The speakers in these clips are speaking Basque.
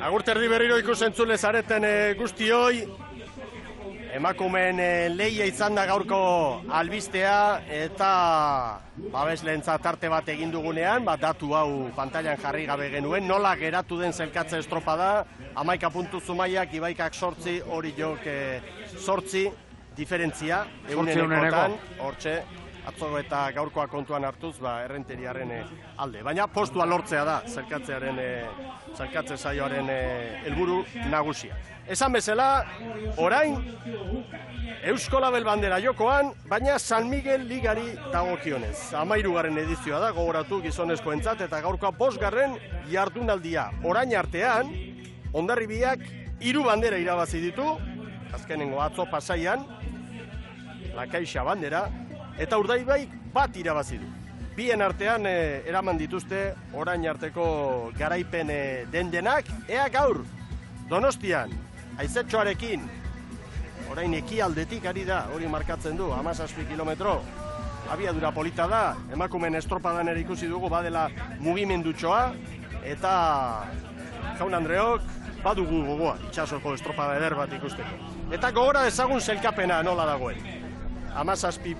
Agurte erdi berriro ikusentzule zareten guztioi, emakumeen lehia izan da gaurko albistea eta babesleentzat tarte bat egin dugunean, datu hau pantailan jarri gabe genuen, nola geratu den zelkatze estropada, 11 puntu Zumaiak, Ibaikak 8, Oriok 8, diferentzia, eunenekotan, hortxe, atzoko eta gaurkoa kontuan hartuz, errenteriaren alde. Baina postua lortzea da, zelkatze saioaren helburu nagusia. Esan bezala, orain, Eusko Label bandera jokoan, baina San Miguel ligari dagokionez. 13. edizioa da, gogoratu gizonezkoentzat, eta gaurkoa 5. jardunaldia. Orain artean, Hondarribiak 3 bandera irabazi ditu, azkenengo atzo Pasaian, Lakaixa bandera, eta Urdaibaik 1 irabazi du. Bien artean eraman dituzte orain arteko garaipen dendenak, ea gaur Donostian, haizetxoarekin, orain ekialdetik ari da, hori markatzen du, 17 kilometro, abiadura polita da, emakumen estropadan ere ikusi dugu, badela mugimendutxoa, eta jaun Andreok, badugu gogoa, itxasoko estropada eder bat ikusteko. Eta gogora dezagun zelkapena nola dagoen. 57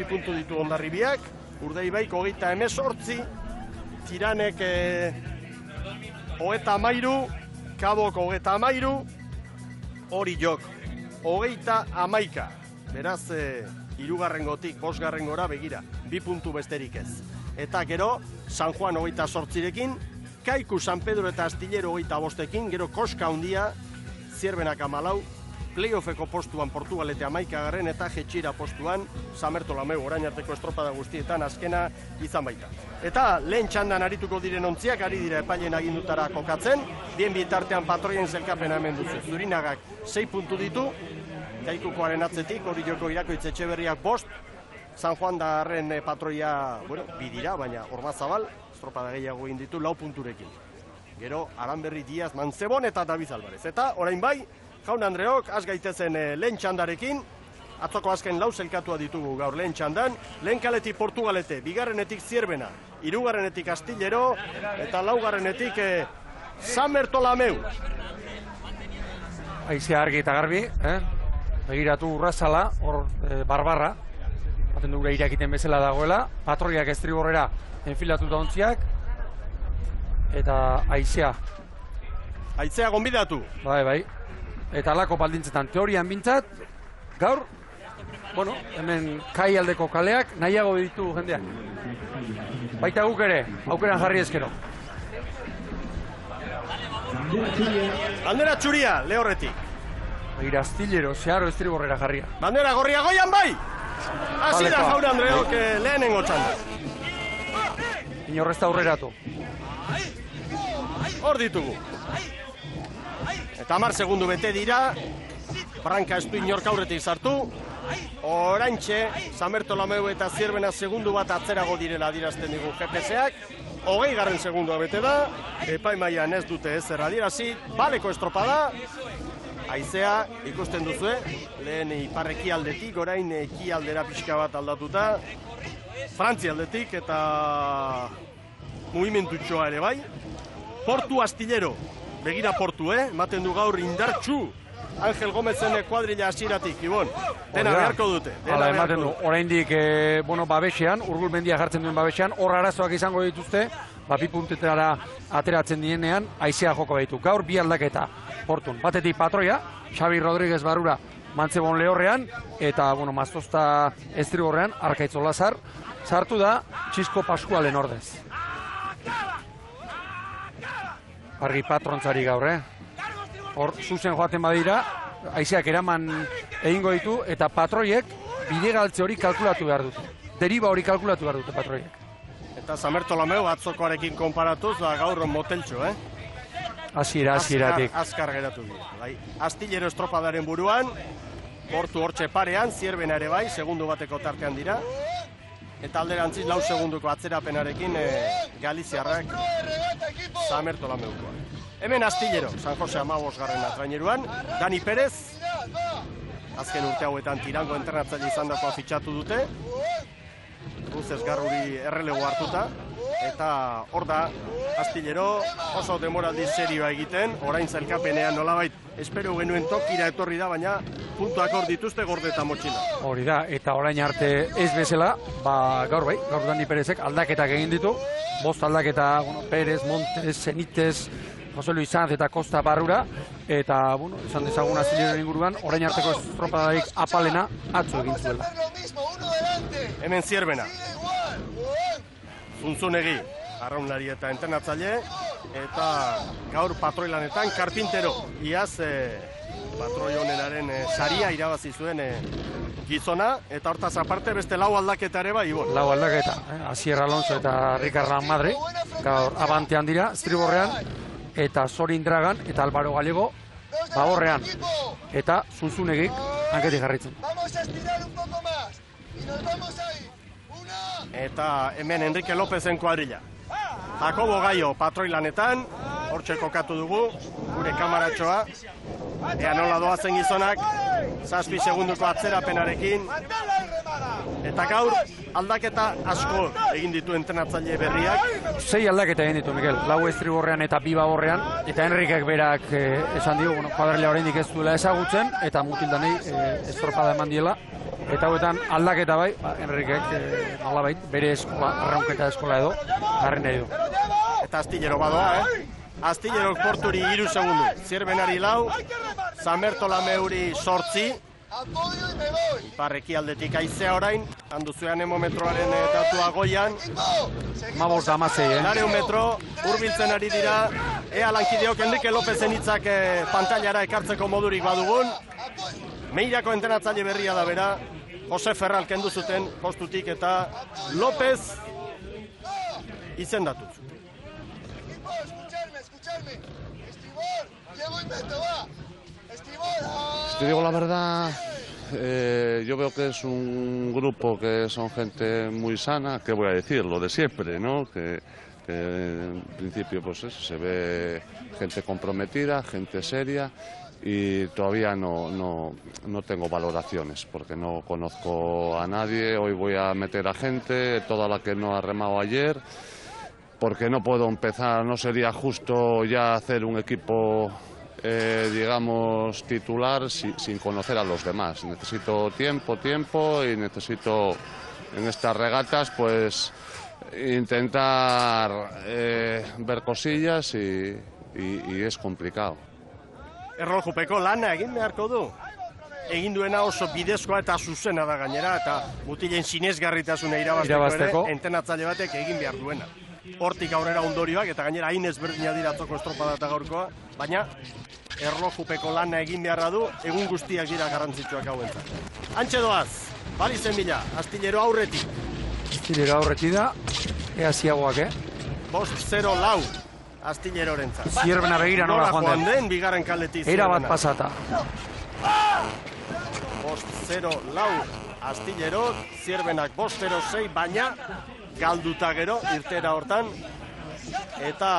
puntu ditu Hondarribiak, Urdaibaik 38, Tiranek 33, Kabok 33, Oriok 31. Beraz, 3. 5. gora begira, 2 puntu besterik ez. Eta gero, San Juan 28rekin, Kaiku, San Pedro eta Astillero 25ekin, gero koska handia, Zierbenak 14, playoffeko postuan Portugalete 11. eta Jetxira postuan San Bertolameu orain arteko estropada guztietan azkena izan baita. Eta lehen txandan arituko diren ontziak ari dira epailen agindutara kokatzen, bien bitartean patroien zelkapena hemen duzu. Zurinagak 6 puntu ditu, Kaikukoaren atzetik, Orioko Irakoitz Etxeberriak 5, San Juan darren patroia, bidira, baina Orbazabal, estropada gehiago egin ditu 4 punturekin. Gero, Aranberri, Diaz, Mantzebon eta David Alvarez. Eta orain bai, Jaun Andreok, az gaitezen lehen txandarekin, atzoko azken 4 zelkatua ditugu gaur lehen txandan, lehen kaletik Portugalete, 2. Zierbena, 3. Astillero, eta 4. San Bertolameu. Haizea argi eta garbi, begiratu Urrazala, hor Barbarra, baten du gure irakiten bezala dagoela, patroiak estriborrera enfilatuta ontziak, eta haizea. Haizea gonbidatu. Bai. Eta alako baldintzetan teorian bintzat, gaur, hemen kai aldeko kaleak nahiago ditu jendeak. Baita guk ere, aukeran jarri ezkero. Bandera txuria, lehorretik. Begira, Astillero, zeharo estriborrera jarria. Bandera gorria goian bai! Hasi da Jaun Andreok lehenengo txanda. Inorrezta aurreratu. Hor ditugu. Eta 10 segundu bete dira, Branka ez du inork aurretik sartu, oraintxe, San Bertolameu eta Zierbena segundu bat atzerago direla adierazten digu GPS-ak, 20. segundua bete da, epaimaian ez dute ezer adierazi, baleko estropada, haizea ikusten duzue, lehen iparreki aldetik, orain ekialdera pixka bat aldatuta, Frantzia aldetik eta mugimendutxoa ere bai, Portu Astillero, begira Portu, ematen du gaur indartxu, Angel Gomezen kuadrilla hasieratik, Ibon, dena beharko dute. Hala, ematen du, oraindik, babesean, Urgul mendia jartzen duen babesean, hor arazoak izango dituzte, 2 puntetara ateratzen dienean, haizea joko baitu. Gaur 2 aldaketa, Portun. Batetik patroia, Xabi Rodríguez Barura, Mantzebon lehorrean, eta, Maztozta estrigorrean, Arkaitz Olazar, sartu da, Txisko Paskualen ordez. Argi patrontzari gaur, Hor, zuzen joaten badira, haizeak eraman egingo ditu, eta patroiek bide galtze hori kalkulatu behar dute. Deriba hori kalkulatu behar dute patroiek. Eta San Bertolameu atzokoarekin konparatuz, gaur moteltxo, Hasieratik. Azkar geratu dira. Astillero estropadaren buruan, Portu hortxe parean, Zierbena ere bai, segundu bateko tartean dira. Eta alderantziz 4 segunduko atzerapenarekin Galiziarrak San Bertolameukoa. Hemen Astillero, San Jose 15. traineruan, Dani Perez, azken urte hauetan Tirango entrenatzaile izandakoa fitxatu dute. Ruzes Garruri errelego hartuta. Eta hor da, Astillero oso demoraldi serioa egiten, orain zailkapenean nolabait espero genuen tokira etorri da, baina puntuak hor dituzte gorde eta motxila. Hori da, eta orain arte ez bezala, gaur Dani Perezek aldaketak egin ditu, 5 aldaketa, Perez, Montes, Zenitez, Jose Luis Sanz eta Costa Barrura, eta, esan dezagun Astilleroren inguruan, orain arteko estropadarik apalena atzo egin zuela. Hemen Zierbena. Zuntzunegi, arraunlari eta entrenatzaile, eta gaur patroilanetan Karpintero. Iaz, patroi honenaren saria irabazi zuen gizona, eta hortaz aparte beste 4 aldaketa ere bai, Ibon. 4 aldaketa, Asier Alonso eta Ricardo Madri, gaur abantean dira, estriborrean, eta Zorin Dragan eta Álvaro Gallego baborrean, eta Zuntzunegik hanketik jarritzen. Eta hemen Enrique Lópezen kuadrilla. Jakobo Gaio patroilanetan, hortxe kokatu dugu, gure kamaratxoa. Ea nola doazen gizonak, 7 segunduko atzerapenarekin. Eta gaur aldaketa asko egin ditu entrenatzaile berriak. 6 aldaketa egin ditu, Mikel. 4 estriborrean eta 2 baborrean. Eta Enrikek berak esan dio, kuadrilla oraindik ez duela ezagutzen, eta Mutildanei estropada eman diela. Eta hauetan aldaketa bai, Enrikek nolabait bere eskola, arraunketa eskola edo, garri nahi du. Eta Astillero badoa, Astillero Porturi 3 segundu, Zierbenari 4, San Bertolameuri 8, Iparreki aldetik aizea orain, handuzuean hemometroaren datua goian. 15-16, 400 metro, hurbiltzen ari dira, ea lankideok Enrique Lópezen hitzak pantailara ekartzeko modurik badugun. Meirako entrenatzaile berria da bera, Jose Ferral kendu zuten postutik eta López izendatuz. Si te digo la verdad, yo veo que es un grupo que son gente muy sana, ¿qué voy a decir? Lo de siempre, ¿no? Que en principio pues eso, se ve gente comprometida, gente seria. Y todavía no tengo valoraciones porque no conozco a nadie. Hoy voy a meter a gente, toda la que no ha remado ayer, porque no puedo empezar, no sería justo ya hacer un equipo, digamos, titular sin conocer a los demás. Necesito tiempo y necesito en estas regatas pues intentar ver cosillas y es complicado. Erlojupeko lana egin beharko du. Egin duena oso bidezkoa eta zuzena da gainera, eta mutilen sinesgarritasuna irabazteko ere, entrenatzaile batek egin behar duena. Hortik aurrera ondorioak, eta gainera hain ezberdina dira atzoko estropada eta gaurkoa, baina erlojupeko lana egin beharra du, egun guztiak dira garrantzitsuak hauentzat. Antxe doaz, Balizen bila, Astillero aurretik. Astillero aurretik da, ea ziagoak, 5-0-4. Astillerorentzat. Zierbena begira nola joan den, bigarren kaleti era bat pasata. 5-0-4 Astillero, Zierbenak 5-0-6, baina galduta gero, irtera hortan. Eta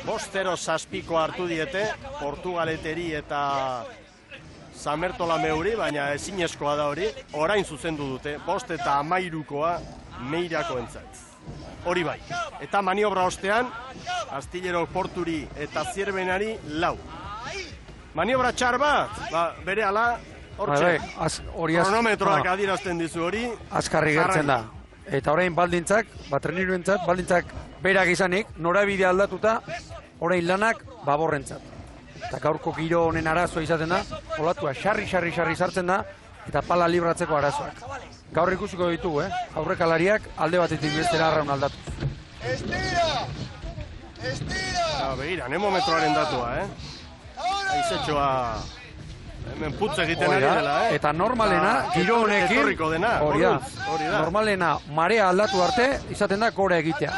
5-0-6 hartu diete, Portugaleteri eta San Bertolameuri, baina ezinezkoa da hori, orain zuzendu dute, 5-13 Meirakoentzat. Hori bai, eta maniobra ostean, Astillero Porturi eta Zierbenari 4. Maniobra txar bat, bere ala, hortxe, kronometroak adierazten dizu hori. Azkarri gertzen da. Eta orain baldintzak, treniruentzat, baldintzak berak izanik, norabide aldatuta, orain lanak baborrentzat. Eta gaurko giro honen arazoa izaten da, olatua sarri sartzen da, eta pala libratzeko arazoak. Gaur ikusiko ditugu, aurrekalariak alde batetik bestera arraun aldatuz. Estira! Begira, nemometroaren datua, Aizetxoa hemen putz egiten ari dela, Eta normalena, giro honekin, hori da, normalena marea aldatu arte, izaten da gora egitea.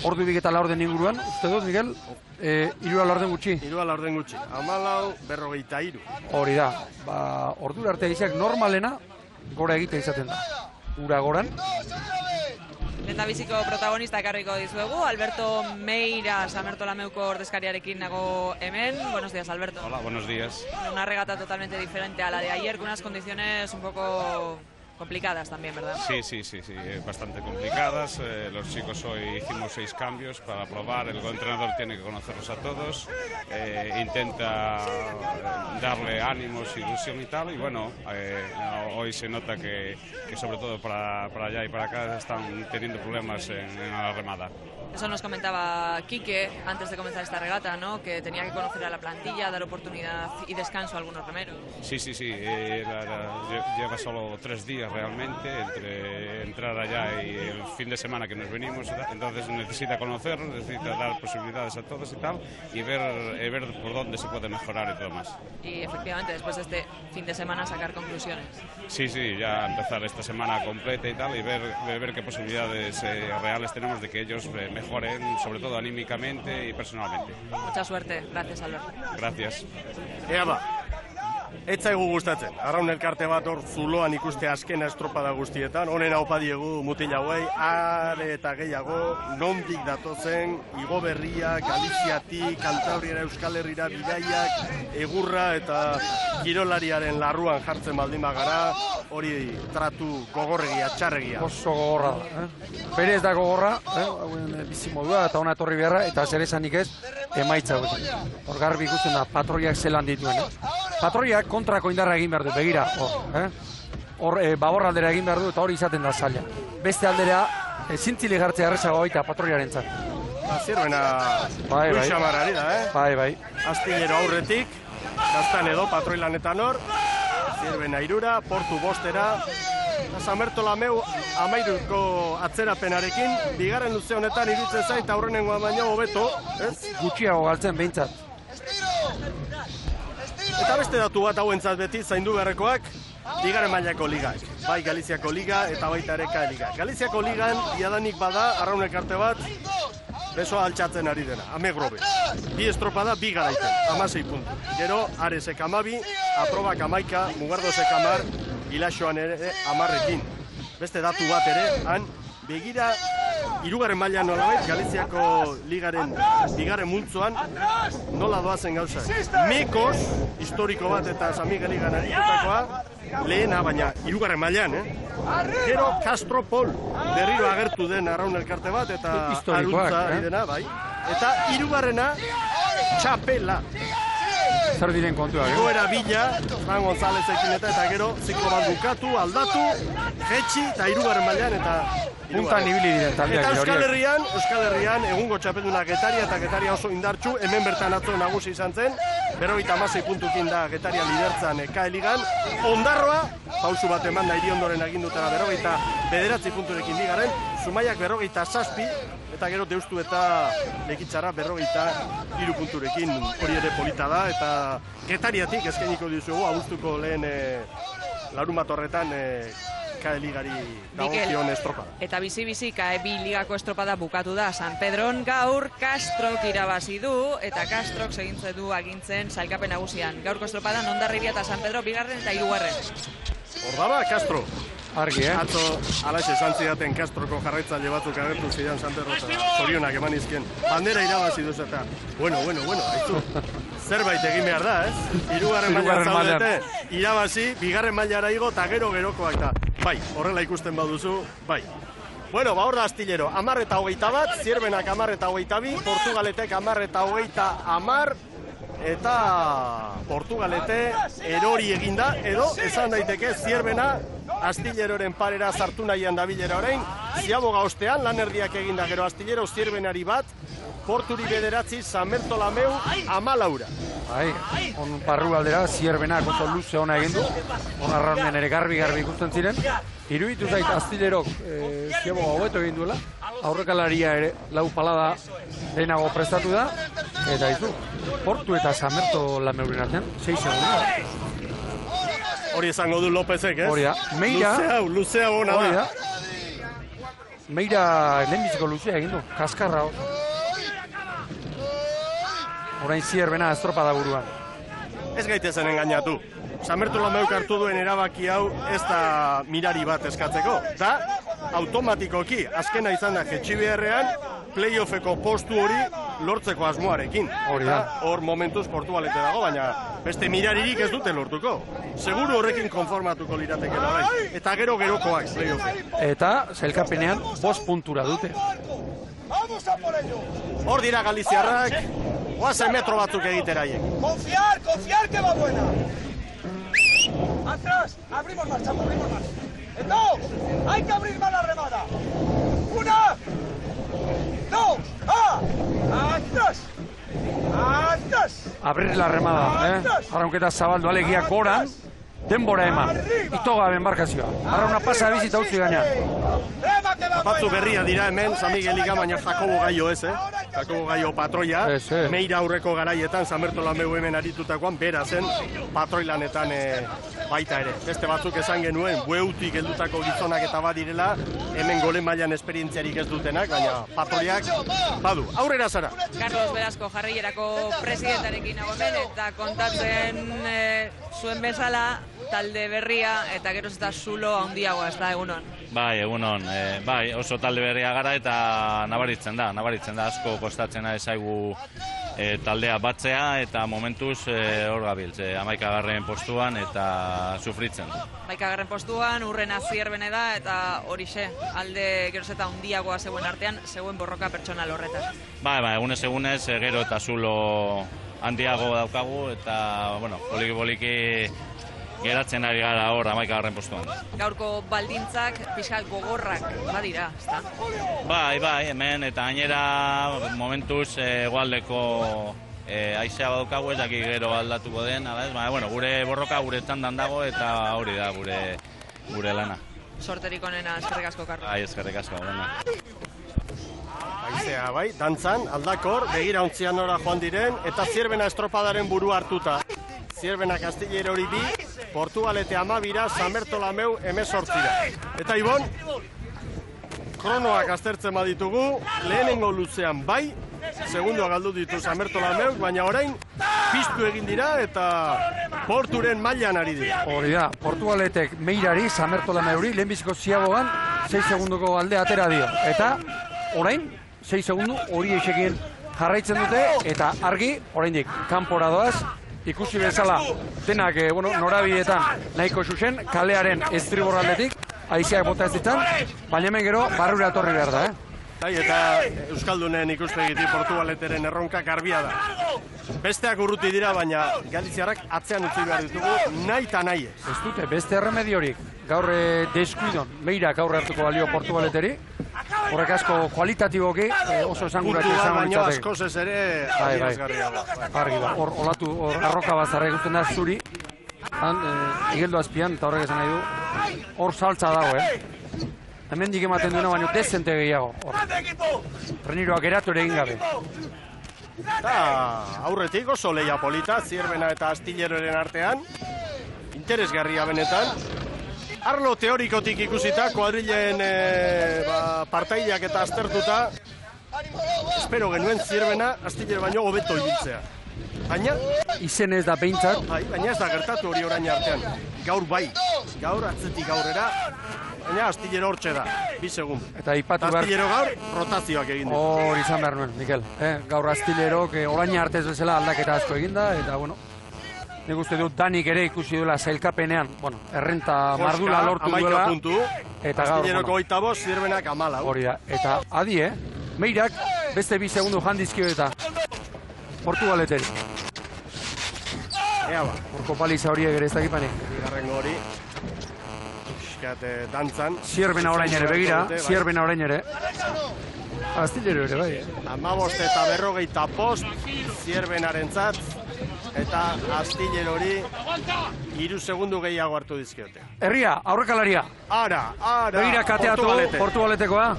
Ordu bik eta laurden inguruan, uste dut, Miguel, 3 laurden gutxi. 3 laurden gutxi, 14:43. Hori da, ordu arte izak normalena gora egitea izaten da. Ura goran. Lehendabiziko protagonista ekarriko dizuegu, Alberto Meira, San Bertolameuko ordezkariarekin nago hemen. Buenos días, Alberto. Hola, buenos días. Una regata totalmente diferente a la de ayer, con unas condiciones un poco complicadas también, ¿verdad? Sí, bastante complicadas. Los chicos hoy hicimos 6 cambios para probar. El entrenador tiene que conocerlos a todos. Intenta darle ánimos, ilusión y tal. Y bueno, hoy se nota que sobre todo para allá y para acá están teniendo problemas en la remada. Eso nos comentaba Quique antes de comenzar esta regata, ¿no? Que tenía que conocer a la plantilla, dar oportunidad y descanso a algunos remeros. Sí. Lleva solo 3 días realmente entre entrar allá y el fin de semana que nos venimos. Entonces necesita conocer, necesita dar posibilidades a todos y tal, y ver por dónde se puede mejorar y todo más. Y efectivamente, después de este fin de semana, sacar conclusiones. Sí, ya empezar esta semana completa y tal, y ver qué posibilidades reales tenemos de que ellos mejoren, sobre todo anímicamente y personalmente. Mucha suerte. Gracias, Alberto. Gracias. Ea ba, ez zaigu gustatzen. Arraun elkarte bat hor zuloan ikuste azkena estropada guztietan. Honen haupa diegu mutil hauei, are eta gehiago, nondik datozen, Igo Berria, Galiziatik, Kantabriara, Euskal Herrira, bidaiak, egurra eta kirolariaren larruan jartzen baldin bagara, hori tratu gogorregia, txarregia. Oso gogorra da. Berez da gogorra, hauen bizimodua eta ona etorri beharra, eta zer esanik ez, emaitza gute. Hor garbi ikusten da, patroiak zelan dituen. Patroiak kontrako indarra egin behar du, begira, hor baborraldera egin behar du, eta hori izaten da zaila. Beste aldera, zintzili gartzea errezago baita patroiaren txat. Zirruena Luixamarari da, Bai. Astillero aurretik, Gaztan edo, patroilanetan hor, Zirruena irura, Portu bostera, San Bertolameu amairuko atzerapenarekin, bigarren luze honetan irutzen zait aurrenengoa baino hobeto, ez? Gutxiago galtzen behintzat. Eta beste datu bat hauentzat beti zaindu beharrekoak, bigarren mailako ligak. Bai Galiziako liga eta baita ere K liga. Galiziako ligan iadanik bada Arraun elkarte bat besoa altxatzen ari dena, amegrobe. 2 estropada, 2 garaipen, 16 puntu. Gero, Aresek 12, Aprobak 11, Mugardosek 10, Ilaxoan ere 10ekin. Beste datu bat ere, han begira, 3. mailan nolabait, Galiziako ligaren 2. multzoan nola doazen gauzak. Mekos, historiko bat eta San Miguel ligan aritutakoa, lehena, baina 3. mailan, Gero Castro Pol, berriro agertu den Arraun elkarte bat, eta aruntza ari dena, bai. Eta 3. Txapela. Zer diren kontua, Goera Bila, Fran Gonzálezekin eta gero ziklo bat bukatu, aldatu, jetxi eta 3. mailan eta puntan ibili diren taldeak. Eta Euskal Herrian egungo txapeldunak Getaria eta Getaria oso indartsu, hemen bertan atzo nagusi izan zen, 56 puntukin da Getaria lidertzan K ligan. Ondarroa, pausu bat eman da Iriondoren agindutara 49 punturekin bigarren, Zumaiak 57, eta gero Deustu eta Lekitzara 53 punturekin, hori ere polita da, eta Getariatik eskainiko dizugu, abuztuko lehen larunbat horretan K-ligari dagokion estropada. Eta bizi-bizi K-bi ligako estropada bukatu da San Pedron, gaur Castrok irabazi du, eta Castrok segintze du agintzen sailkapen nagusian. Gaurko estropadan Hondarribia eta San Pedro 2. eta 3. Hor daba, Castro. Argi, Atzo, alaxe zantzidaten Castroko jarraitzaile batzuk agertu zidan San Pedro eta zorionak eman izkien. Bandera irabazi duz eta, bueno, haizu. Zerbait egin behar da, ez? 3. mailan zaudete, irabazi, 2. mailara igo, eta gerokoak da. Bai, horrela ikusten baduzu, bai. Bueno, hor da Astillero, 10 eta 21, Zierbenak 10 eta 22, Portugaletek 10 eta 30, eta Portugalete erori eginda, edo esan daiteke Zierbena Astilleroren parera sartu nahian dabilera orain, Ziaboga ostean, lan erdiak eginda gero Astillero, Zierbenari bat, Porturi 9, San Bertolameu 14. Bai, on barru aldera, Zierbenak oso luze ona egin du, on Arraunean ere garbi ikusten ziren. Iruditu zait Astillerok Ziaboga hobeto egin duela, aurrekalaria ere lau palada lehenago prestatu da, eta izu, Portu eta San Bertolameuren artean, 6 segundu. Hori esango du Lopezek, ez? Hori da, Meira... Luzea ona da. Meira lehenbiziko luzea egin du, kaskarra oso. Orain Zierbena estropada buruan. Ez gaitezen engainatu. San Bertolameuk hartu duen erabaki hau ez da mirari bat eskatzeko. Da, automatikoki azkena izan da Etxiberrean playoffeko postu hori lortzeko asmoarekin. Hori da. Hor momentuz Portugalete dago, baina beste miraririk ez dute lortuko. Seguru horrekin konformatuko liratekela bai. Eta gerokoak playoffek. Eta sailkapenean 5 puntura dute. Hor dira galiziarrak, oazen metro batzuk egiteraiek. Confiar que va buena. Atrás, abrimos marcha. ¡No! ¡Hay que abrir más la remada! ¡Una! ¡Dos! ¡Atrás! Abrir la remada, Arraunketa zabaldu alegia goran, denbora eman. Itogabe enbarkazioa. Arrauna pasa bizita utzi gaina. Batzu berria dira hemen, San Miguelika, baina Jakobo Gaio ez, Jakobo Gaio patroia. Meira aurreko garaietan, San Bertolomeu hemen aritutakoan, bera zen patroilanetan baita ere. Beste batzuk esan genuen, bueutik heldutako gizonak eta badirela, hemen golen mailan esperientziarik ez dutenak, baina patroiak badu. Aurrera zara! Carlos Velasco jarrailerako presidentarekin nagoen eta kontatzen zuen bezala talde berria eta geroz eta zulo handiagoa, ez da egunon? Bai, egunon, bai, oso talde berria gara eta nabaritzen da, asko kostatzen ezaigu taldea batzea eta momentuz hor gabiltz, 11. postuan eta sufritzen. 11. postuan, urrena Zierbene da eta horixe, alde geroz eta handiagoa zeuen artean, zeuen borroka pertsonal horretan. Bai, egunez, gero eta zulo handiago daukagu eta, bueno, poliki geratzen ari gara hor 11. postuan. Gaurko baldintzak pixkat gogorrak badira, ezta? Bai, hemen eta gainera momentuz hegoaldeko haizea badaukagu, ez dakik gero aldatuko den, bueno, gure borroka gure txandan dago eta hori da gure lana. Sorterik onena, eskerrik asko, Carlos. Bai, eskerrik asko, Haizea, bai, dantzan, aldakor, begira ontzian nora joan diren, eta Zierbena estropadaren buru hartuta. Zierbena Castillero hori 2, Portugalete 12, San Bertolomeu 18. Eta Ibon, kronoak aztertzen baditugu, lehenengo luzean bai, segundua galdu ditu San Bertolomeu, baina orain piztu egin dira eta Porturen mailan ari dira. Hori da, Portugaletek Meirari, San Bertolomeuri, lehenbiziko ziagoan 6 segunduko alde atera dio. Eta orain, 6 segundu hori esekien jarraitzen dute eta argi, oraindik kanpora doaz, ikusi bezala denak norabietan nahiko zuzen, kalearen estriborraldetik, haizeak bota ez ditan, baina hemen gero barrura etorri behar da, Eta Euskaldunen ikuspegitik Portugaleteren erronka garbia da. Besteak urruti dira, baina galiziarrak atzean utzi behar ditugu nahi eta nahi ez. Ez dute, beste erremediorik, gaur deskuidon, Meirak aurre hartuko balio Portugaleteri, horrek asko kualitatiboki oso esanguratu izango baino askoz ez ere adierazgarria da. Argi da, hor arroka bazarra ikusten da zuri, igeldo azpian, eta horrek esan nahi du, hor saltza dago, Hemendik ematen duena baino dezente gehiago. Treniroak eratu ere egin gabe. Eta aurretik oso lehia polita, Zierbena eta Astilleroren artean, interesgarria benetan. Arlo teorikotik ikusita, kuadrilen partaideak eta aztertuta, espero genuen Zierbena Astillero baino hobeto ibiltzea. Baina izen ez da behintzat. Baina ez da gertatu hori orain artean. Gaur bai, gaur atzetik aurrera, baina Astillero hortxe da, 2 segundu. Eta ipatu behar... Astillero gaur rotazioak egin ditu. Hor izan behar nuen, Mikel. Gaur Astillerok orain arte ez bezala aldaketa asko eginda, eta bueno, nik uste dut Danik ere ikusi duela sailkapenean, errenta mardula lortu duela. Puntu, eta gaur, Astilleroko 25, Zierbenak 14. Hori da, eta adi, Meirak beste 2 segundu jandizkio eta Portugaleteri. Ea ba. Horko paliza horiek ere ez dakipanik. Bigarrengo hori. Dantzan. Zierbena orain ere, begira, Zierbena orain ere. Astillero ere, bai. 15 eta 45 Zierbenarentzat. Eta Astillero hori 3 segundu gehiago hartu dizkiote. Herria, aurrekalaria. Ara. Begira kateatu Portugaletekoa.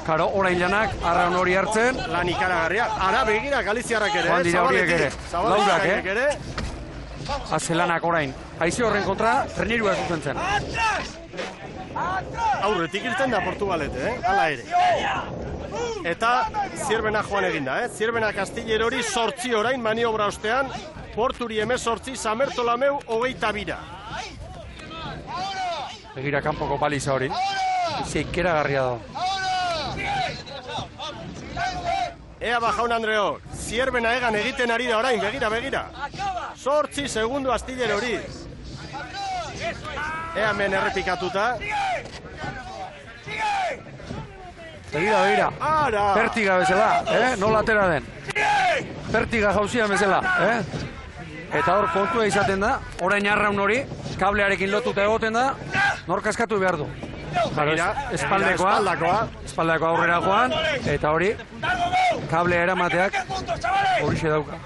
Karo, orain lanak, arraun hori hartzen. Lan ikaragarria. Ara, begira, Galiziarrak ere. Joan dira horiek ere. Laurak, ere. Azelanak orain. Haize horren kontra, trenirua zuzen zen. Aurretik irten da Portugalete, Hala ere. Eta Zierbena joan eginda, Zierbena Castillero hori 8 orain maniobra ostean, Porturi 18, San Bertolomeu 22. Begira kanpoko paliza hori. Ikeragarria da. Ea ba, jaun Andreo, Zierbena egan egiten ari da orain, begira. 8 segundu Astillero hori. Ea hemen errepikatuta. Begira. Ara! Pertiga bezala, nola atera den. Pertiga jauzia bezala, Eta hor kontua izaten da, orain arraun hori, kablearekin lotuta egoten da, nor kaskatu behar du. Espaldakoa aurrera joan, eta hori, kablea eramateak horixe dauka.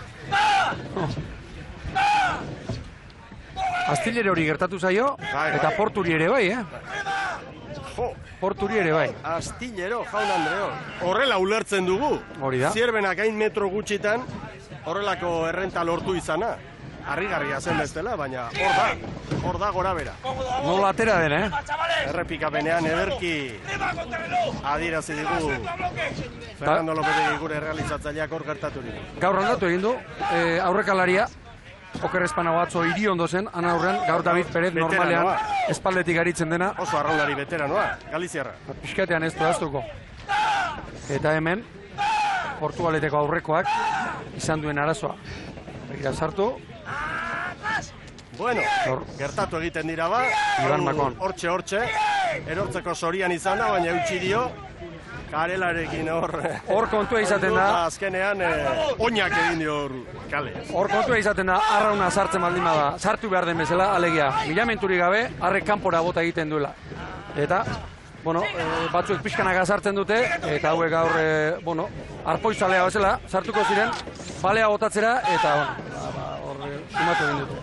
Astillero hori gertatu zaio, eta Porturi ere bai, Porturi ere bai. Astillero, jaun Andreo. Horrela ulertzen dugu. Hori da. Zierbenak hain metro gutxitan, horrelako errenta lortu izana. Harrigarria zen bestela, baina hor da gora bera. Nola atera den, Errepikapenean ederki adierazi digu Fernando López gure realizatzaileak hor gertaturik. Gaur aldatu egin du, aurrekalaria, Oker Espanago atzo hiri ondo zen, ana aurren, gaur David Perez normalean espaldetik aritzen dena. Oso arraunlari veteranoa, Galiziarra. Piskatean ez du aztuko. Eta hemen, Portugaleteko aurrekoak izan duen arazoa. Begira sartu. Bueno, gertatu egiten dira ba. Iban Makon. Hortxe, erortzeko sorian izan da, baina eutxi dio. Karelarekin hor kontua izaten da. Azkenean, oinak egin dio kale. Hor kontua izaten da, arrauna sartzen baldin bada, sartu behar den bezala, alegia, milamenturik gabe, arrek kanpora bota egiten duela. Eta, batzuek pixkanaga sartzen dute, eta hauek gaur, arpoizalea bezala, sartuko ziren, balea botatzera, eta, hor, sumatu egin dute.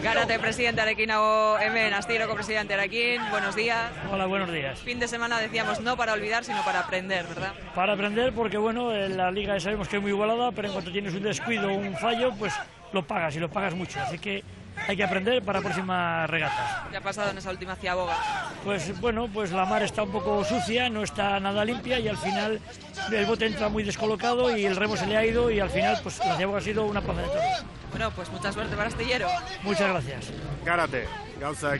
Garate presidentearekin hago hemen, Astillero presidentearekin. Buenos días. Hola, buenos días. Fin de semana decíamos no para olvidar, sino para aprender, ¿verdad? Para aprender porque, en la liga sabemos que es muy igualada, pero en cuanto tienes un descuido o un fallo, pues lo pagas y lo pagas mucho. Así que hay que aprender para próximas regatas. ¿Qué ha pasado en esa última ciaboga? Pues la mar está un poco sucia, no está nada limpia y al final el bote entra muy descolocado y el remo se le ha ido y al final pues la ciaboga ha sido una plaza de toros. Bueno, pues mucha suerte para Astillero. Muchas gracias. Garate, gauzak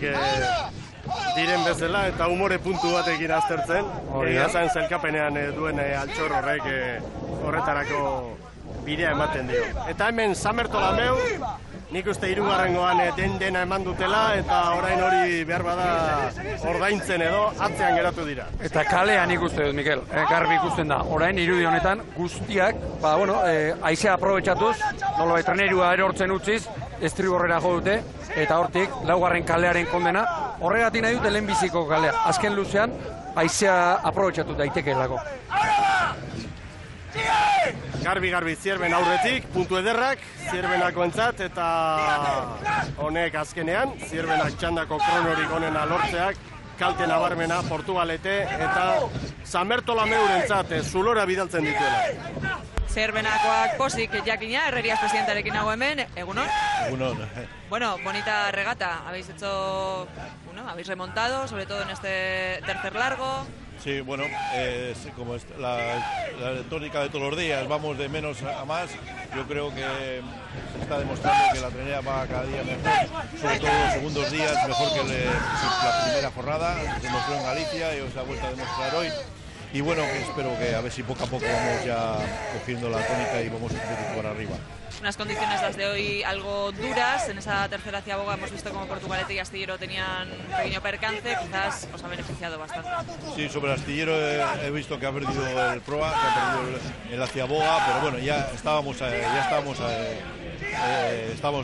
diren bezala eta umore puntu batekin aztertzen. Egia zen zelkapenean duen altxor horrek horretarako bidea ematen dio. Eta hemen San Bertolameu, nik uste hirugarrengoan dena eman dutela eta orain hori behar bada ordaintzen edo atzean geratu dira. Eta kalean ikuste dut, Mikel, garbi ikusten da. Orain irudi honetan guztiak, haizea aprobetxatuz, nolabait trenerua erortzen utziz, estriborrera jo dute, eta hortik, laugarren kalearen kondena, horregatik nahi dute lehenbiziko kalea. Azken luzean, haizea aprobetxatu daitekeelako. Garbi Zierben aurretik, puntu ederrak, Zierbenako entzat, eta honek azkenean, Zierbenak txandako kronorik onena lortzeak, kalte nabarmena Portugalete eta San Bertolameurentzat zulora bidaltzen dituela. Zierbenakoak posik jakina, Herrerias presidentearekin hago hemen, egunon? Egunon. Bueno, bonita regata, habéis remontado, sobre todo en este tercer largo. Sí, como es la tónica de todos los días, vamos de menos a más. Yo creo que se está demostrando que la trinidad va cada día mejor, sobre todo los segundos días, mejor que la primera jornada. Se demostró en Galicia y se ha vuelto a demostrar hoy. Y espero que a ver si poco a poco vamos ya cogiendo la tónica y vamos un poquito por arriba. Unas condiciones las de hoy algo duras. En esa tercera ciaboga hemos visto como Portugalete y Astillero tenían un pequeño percance, quizás os ha beneficiado bastante. Sí, sobre Astillero he visto que ha perdido el proa, que ha perdido en la ciaboga, pero ya estábamos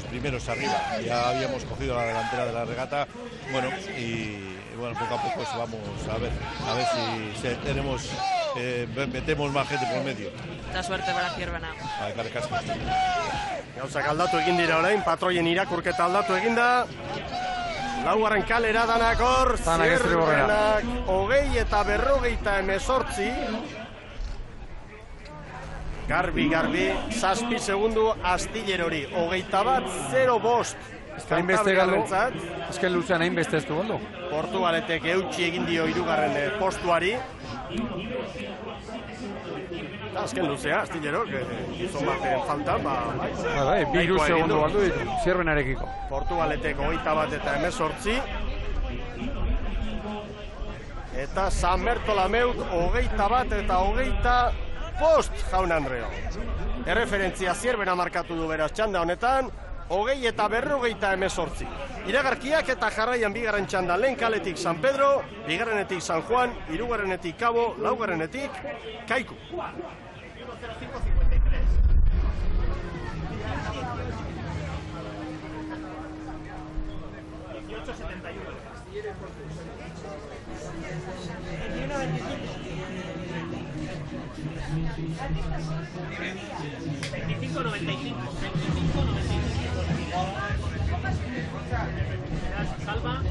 primeros arriba, ya habíamos cogido la delantera de la regata, poco a poco vamos a ver si metemos más gente por medio. Mucha suerte para Zierbena. Gauzak aldatu egin dira orain, patroien irakurketa aldatu egin da. Laugarren kalera danak hor, Zierbenak 20 eta 58. Garbi, 7 segundu Astillerori, 21-0-5. Hainbeste galdu, azken luzean hainbeste ez du galdu. Portugaletek eutxi egin dio hirugarren postuari. Azken luzea, Astillero, gizon baten falta, bi iru segundu galdu ditu, Zierbenarekiko. Portugaletek 21 eta 18. eta San Bertolameut 21 eta 25 jaun Andreo. Erreferentzia Zierbena markatu du beraz txanda honetan, 20 eta 48. Iragarkiak eta jarraian bigarren txanda lehen kaletik San Pedro, bigarrenetik San Juan, hirugarrenetik Cabo, laugarrenetik Kaiku. Salva.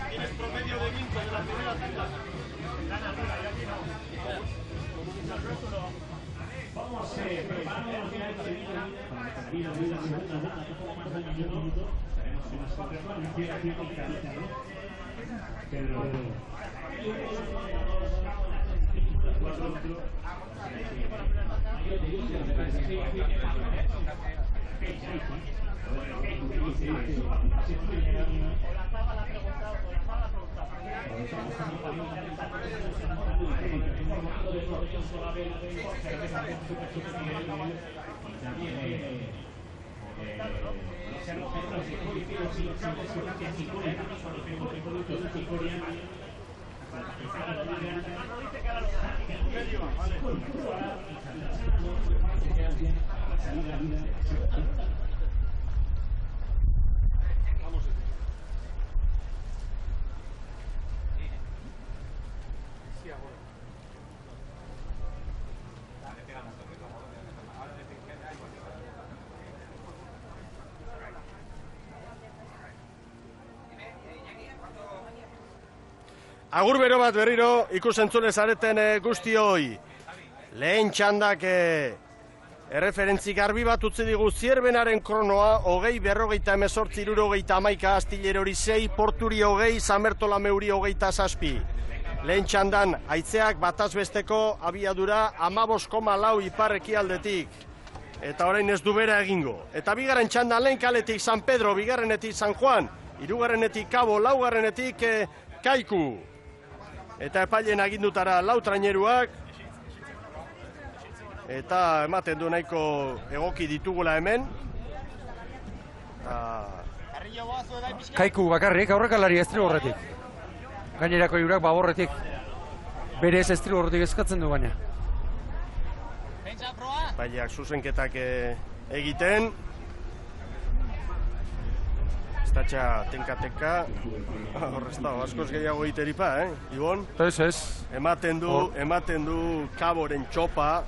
Tienes promedio de 20 de la primera fila. Vamos a prepararnos para salir a la segunda ronda, un poco más de un minuto. Estaremos en las contrapartidas. Pero Agur bero bat berriro ikusentzule zareten guztioi. Lehen txandak erreferentzi garbi bat utzi digu Zierbenaren kronoa 20:48-60 Astillero 6, Porturi 20, San Bertolameuri 27. Lehen txandan haitzeak batazbesteko abiadura 15,4 ipar-ekialdetik. Eta orain ez du bera egingo. Eta bigarren txandan lehen kaletik San Pedro, bigarrenetik San Juan, Hirugarrenetik Kabo, laugarrenetik Kaiku. Eta epailen agindutara lau traineruak. Eta ematen du nahiko egoki ditugula hemen. Kaiku bakarrik, aurrekalari estribordretik. Gainerako hirurak baborretik. Berez estribordretik eskatzen du baina. Epaileak zuzenketak egiten. Estatxa tenka-tenka. Horrez da, askoz gehiago iteripa, Ibon? Ez. Ematen du Kaboren txopa.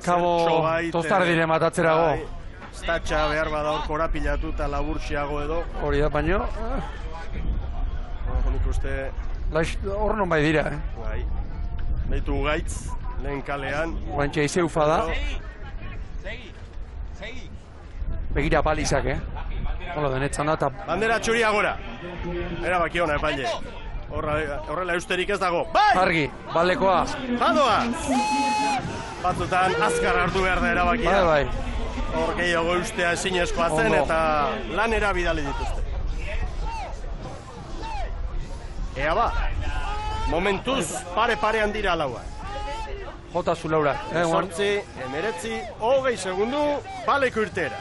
Kabo tostar dire matatzerago. Estatxa behar bada hor korapilatu eta laburtsiago edo. Hori da, baino. Nik uste... Hor non bai dira, Bai. Beitu gaitz, lehen kalean. Guantxe izeufa da. Begira balizak, Hola, denetzan da, eta... Bandera txuria gora. Erabaki hona, epaile. Horrela eusterik ez dago. Bai! Argi, balekoa. Badoa! Batzutan azkar hartu behar da erabakia. Bai. Hor gehiago eustea ezinezkoa zen eta lanera bidali dituzte. Ea ba, momentuz pare-parean dira laua. Jota zu laura. 18, 19, 20 segundu, baleko irtera.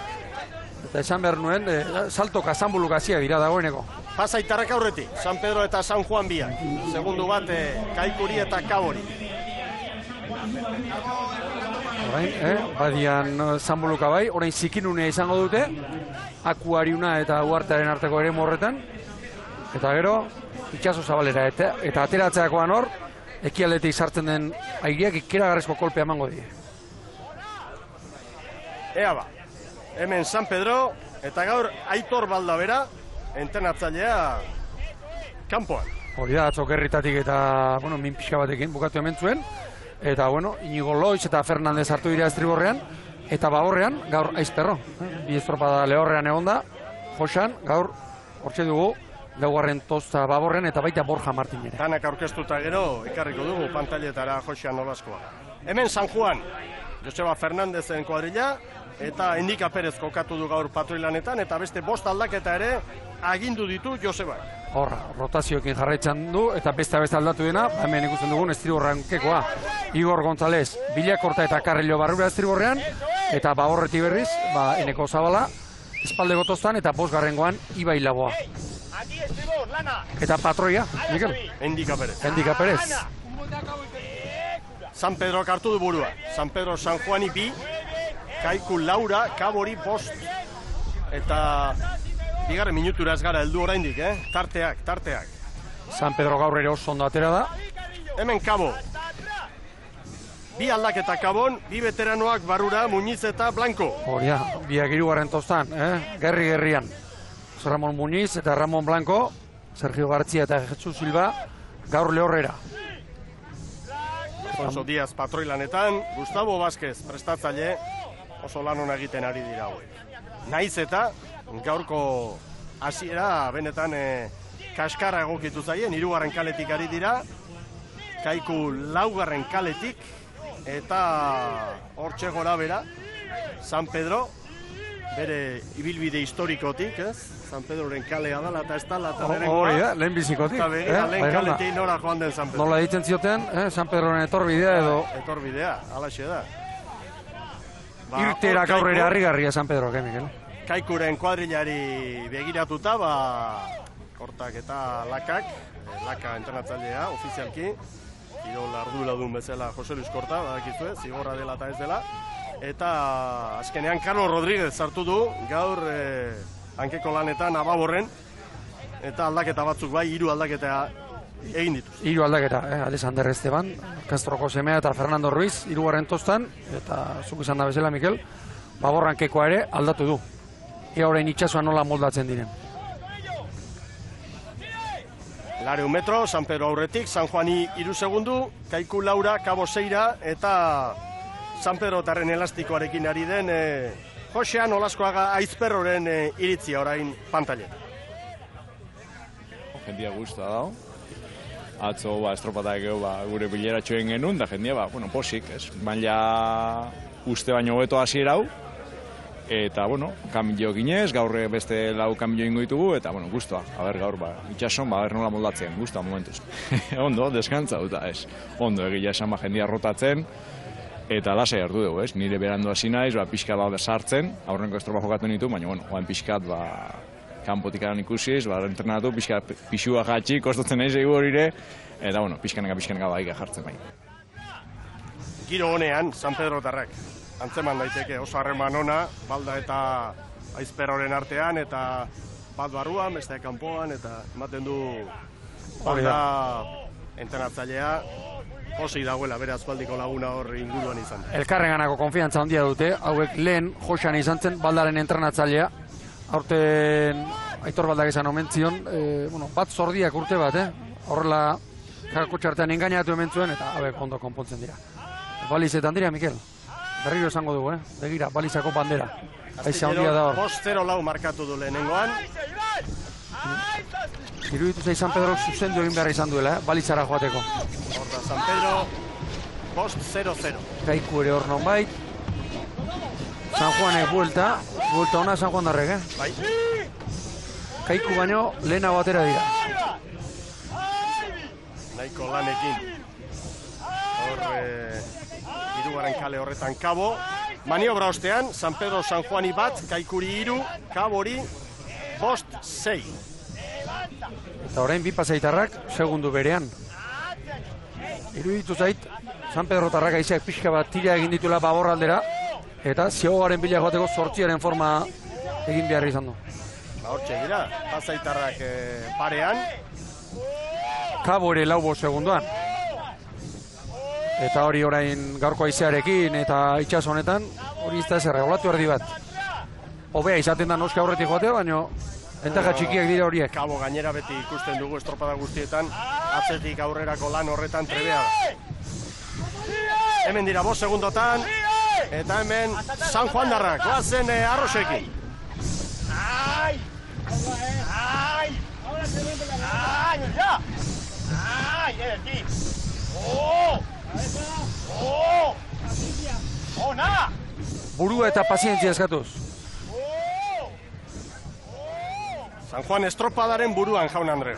Eta esan behar nuen, saltoka, zanbulukazia dira dagoeneko. Pasaitarrak aurretik, San Pedro eta San Juan biak. Segundu bat, Kaikuri eta Kabori. Orain, badian zanbuluka bai, orain zikinunea izango dute, Akuariuna eta Uartearen arteko ere morretan. Eta gero, itxaso zabalera, eta ateratzeakoan hor, ekialdetik sartzen den aireak ikeragarrezko kolpea emango die. Ea ba, hemen San Pedro, eta gaur Aitor Baldabera, entrenatzailea kanpoan. Hori da, atzok herritatik eta, min pixka batekin bukatu hemen zuen. Eta, Inigo Loitz eta Fernandez hartu dira estriborrean. Eta baborrean, gaur Aizperro. Bi estropada lehorrean egon da. Josan, gaur, hortxe dugu, laugarren tosta baborrean eta baita Borja Martin ere. Tanak aurkeztuta gero, ekarriko dugu pantailetara Josean Olaskoa. Hemen San Juan, Joseba Fernandezen kuadrilla, eta Endika Perez kokatu du gaur patroilanetan, eta beste 5 aldaketa ere agindu ditu Josebak. Horra, rotazioekin jarraitzan du, eta beste aldatu dena, hemen ikusten dugun estriborrean kekoa. Igor González, Bilakorta eta Karrelio Barrura estriborrean, eta baborretik berriz, Eneko Zabala, espaldeko tostan, eta 5. Ibai Laboa. Eta patroia, Mikel? Endika Perez. Endika Perez. San Pedro hartu du burua. San Pedro San Juani 2, Kaiku Laura, Kabori 5. Eta... bigarren minutura ez gara heldu oraindik, Tarteak. San Pedro gaur ere oso ondo atera da. Hemen Kabo. 2 aldaketa Kabon, 2 veteranoak Barrura, Muñiz eta Blanco. Hori da, biak 3. tostan, gerrian. Ramon Muñiz eta Ramon Blanco, Sergio Gartzia eta Jesus Silva, gaur lehorrera. Alfonso Díaz patroilanetan, Gustavo Vázquez prestatzaile, oso lan hona egiten ari dira hauek. Naiz eta gaurko hasiera benetan kaskarra egokitu zaien, 3. kaletik ari dira, Kaiku 4. kaletik, eta hortxe gora bera, San Pedro, bere ibilbide historikotik, San Pedroren kalea dala eta ez dala eta berengoa. Hori da, lehen bizikotik. Eta begira, lehen kaletik nora joan den San Pedro. Nola egiten zioten, San Pedroren etorbidea edo... Etorbidea, alaxe da. Irtera gaurrera harrigarria San Pedro, Mikel? Kaikuren kuadrilari begiratuta, Kortak eta Lakak, Laka entrenatzailea, ofizialki, kirol arduradun bezala Jose Luis Korta, badakizue, zigorra dela eta ez dela. Eta azkenean Carlos Rodríguez sartu du, gaur hankeko lanetan Ababorren, eta aldaketa batzuk bai, 3 aldaketa egin dituz. 3 aldaketa, Alexander Esteban, Castroko semea eta Fernando Ruiz, 3. tostan, eta zuk izan da bezala, Mikel, Baborran kekoa ere aldatu du. Ea orain itxasoan nola moldatzen diren. 100 metro, San Pedro aurretik, San Juani 3 segundu, Kaiku Laura, Kabo Seira, eta San Pedro tarren elastikoarekin ari den Josean Olaskoaga Aizperroren iritzia orain pantailetan. Jendia guztua dago. Atzo estropatak gure bileratxoen genuen, da jendia posik, baina uste baino hobeto hasiera hau. Eta, bueno, kamio ginez, gaur beste lau kamio ingo ditugu, eta, bueno, guztua. Gaur, itxason, nola moldatzen, guztua momentuz. Ondo, deskantza duta, ez. Ondo, egia esan jendia rotatzen, eta lasai hartu dugu, ez. Nire berandu hasi naiz, pixka bat sartzen, aurrenko estropa jokatu nitu, baina, bueno, oain pixkat, kanpotik aran ikusiz, entrenatu, pixua jatxi, kostatzen naiz egu horire, eta, bueno, pixkaneka baika jartzen bai. Giro honean, San Pedro tarrak. Antzeman daiteke oso harreman ona, Balda eta Aizperroren artean, eta bat barruan, beste kanpoan, eta ematen du Balda entrenatzailea posi dagoela, bere aspaldiko laguna hor inguruan izan. Elkarrenganako konfiantza handia dute, hauek lehen Joxan izan zen Baldaren entrenatzailea. Aurten Aitor Baldak esan omentzion, bat zordiak urte bat, horrela jakotxartean engainatu hemen zuen, eta hauek ondo konpontzen dira. Balizetan dira, Mikel? Berriro esango dugu, begira, balizako bandera. Aize handia da hor. 5-0 markatu du lehenengoan. Iruditu zei San Pedro zuzendu egin beharra izan duela, balizara joateko. Hor da, San Pedro, 5-0-0. Kaiku ere hor non bait. San Juanek buelta ona San Juan darrek, Bai. Kaiku baino lehena batera dira. Nahiko lanekin. Hor, hirugarren kale horretan Kabo. Maniobra ostean, San Pedro San Juani bat, Kaikuri 3, Kabori 5-6. Eta orain bi pasaitarrak segundu berean. Iruditu zait, San Pedro tarrak aizeak pixka bat tira egin dituela baborraldera, eta ziogaren bila joateko 8aren forma egin behar izan du. Hortxe dira, pasaitarrak parean. Kabo ere 4 segunduan. Eta hori orain gaurko aizearekin eta itxas honetan, hori izta ez erregulatu erdi bat. Hobea izaten da noski aurretik joatea, baina entaja txikiak dira horiek. Kabo gainera beti ikusten dugu estropada guztietan, atzetik aurrerako lan horretan trebea da. Hemen dira 5 segundotan, eta hemen San Juan darrak, goazen Arrosekin. Burua eta pazientzia eskatuz. San Juan estropadaren buruan, jaun Andreo.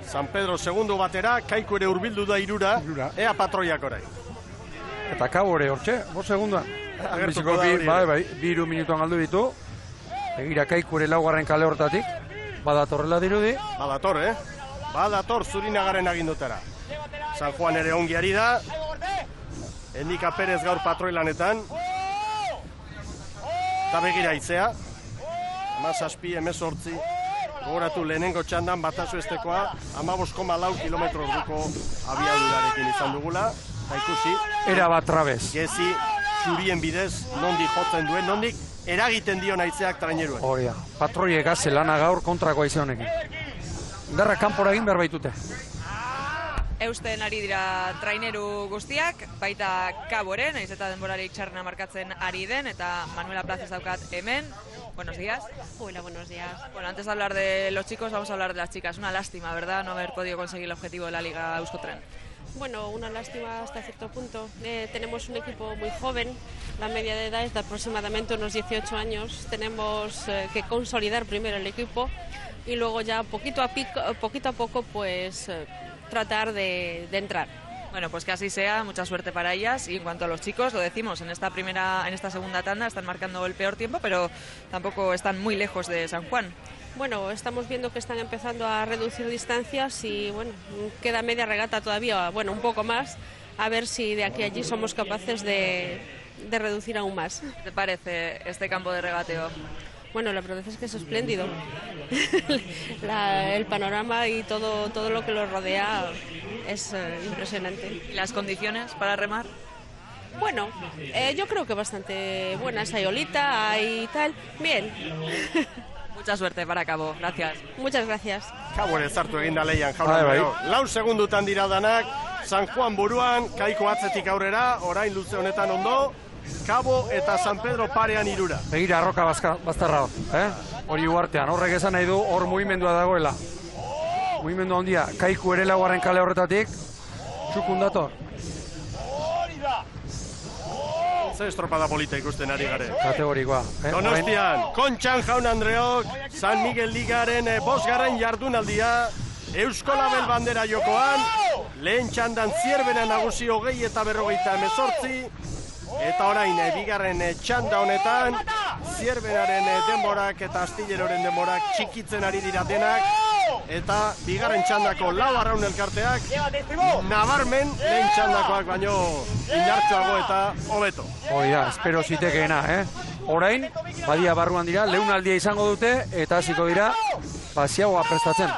San Pedro segundu batera, Kaiku ere hurbildu da 3, ea patroiak orain. Eta Kabo ere hortxe, 5 segunduan. Agertuko da hori. Bai, 2 minutuan galdu ditu. Egira Kaiku ere 4. kale hortatik. Badatorrela dirudi. Badator Zurinagaren agindutara. San Juan ere ongi ari da. Endika Perez gaur patroilanetan. Eta begira itzea. 17, 18. Gogoratu lehenengo txandan batasu estekoa 15,4 kilometro orduko abiadurarekin izan dugula. Eta ikusi. Era bat trabez. Gezi zurien bidez nondik jotzen duen, nondik eragiten dio naitzeak traineruen. Hori da, patroiek zelana gaur kontrako aize honekin. Indarra kanpora egin behar baitute. Eusten ari dira traineru guztiak, baita Kaboren, naiz eta denborari txarrena markatzen ari den, eta Manuela Plazas daukat hemen. Buenos días. Hola, buenos días. Bueno, antes de hablar de los chicos, vamos a hablar de las chicas. Una lástima, ¿verdad?, no haber podido conseguir el objetivo de la Liga Euskotren. Bueno, una lástima hasta cierto punto. Tenemos un equipo muy joven, la media de edad es de aproximadamente unos 18 años. Tenemos que consolidar primero el equipo y luego ya poquito a poco pues tratar de entrar. Bueno, pues que así sea, mucha suerte para ellas. Y en cuanto a los chicos, lo decimos, en esta segunda tanda están marcando el peor tiempo, pero tampoco están muy lejos de San Juan. Bueno, estamos viendo que están empezando a reducir distancias y bueno, queda media regata todavía, bueno, un poco más, a ver si de aquí a allí somos capaces de reducir aún más. ¿Qué te parece este campo de regateo? Bueno, la verdad es que es espléndido. El panorama y todo lo que lo rodea es impresionante. ¿Y las condiciones para remar? Bueno, yo creo que bastante buenas. Hay olita, hay tal. Bien. Mucha suerte para Cabo, gracias. Muchas gracias. Cabo ere zartu eginda leian, jaun Andreo. 4 segundutan dira danak, San Juan buruan, Kaiku atzetik aurrera, orain luze honetan ondo, Cabo eta San Pedro parean 3. Begira, arroka bazterra hor, hori uartean, horrek esan nahi du, hor mugimendua dagoela. Mugimendua handia, Kaiku ere 4. kale horretatik, txukun dator. Ze estropada polita ikusten ari gare. Kategorikoa. Donostian, Kontxan Jaun Andreok, San Miguel Ligaren 5. jardunaldia, Eusko Label bandera jokoan, lehen txandan Zierbena nagusi 20 eta 58, eta orain bigarren txanda honetan, Zierbenaren denborak eta Astilleroren denborak txikitzen ari dira denak, eta bigarren txandako 4 arraun elkarteak, nabarmen lehen txandakoak baino indartsuago eta hobeto. Hori da, espero zitekeena, Orain, badia barruan dira, leunaldia izango dute, eta hasiko dira, ziagoa prestatzen.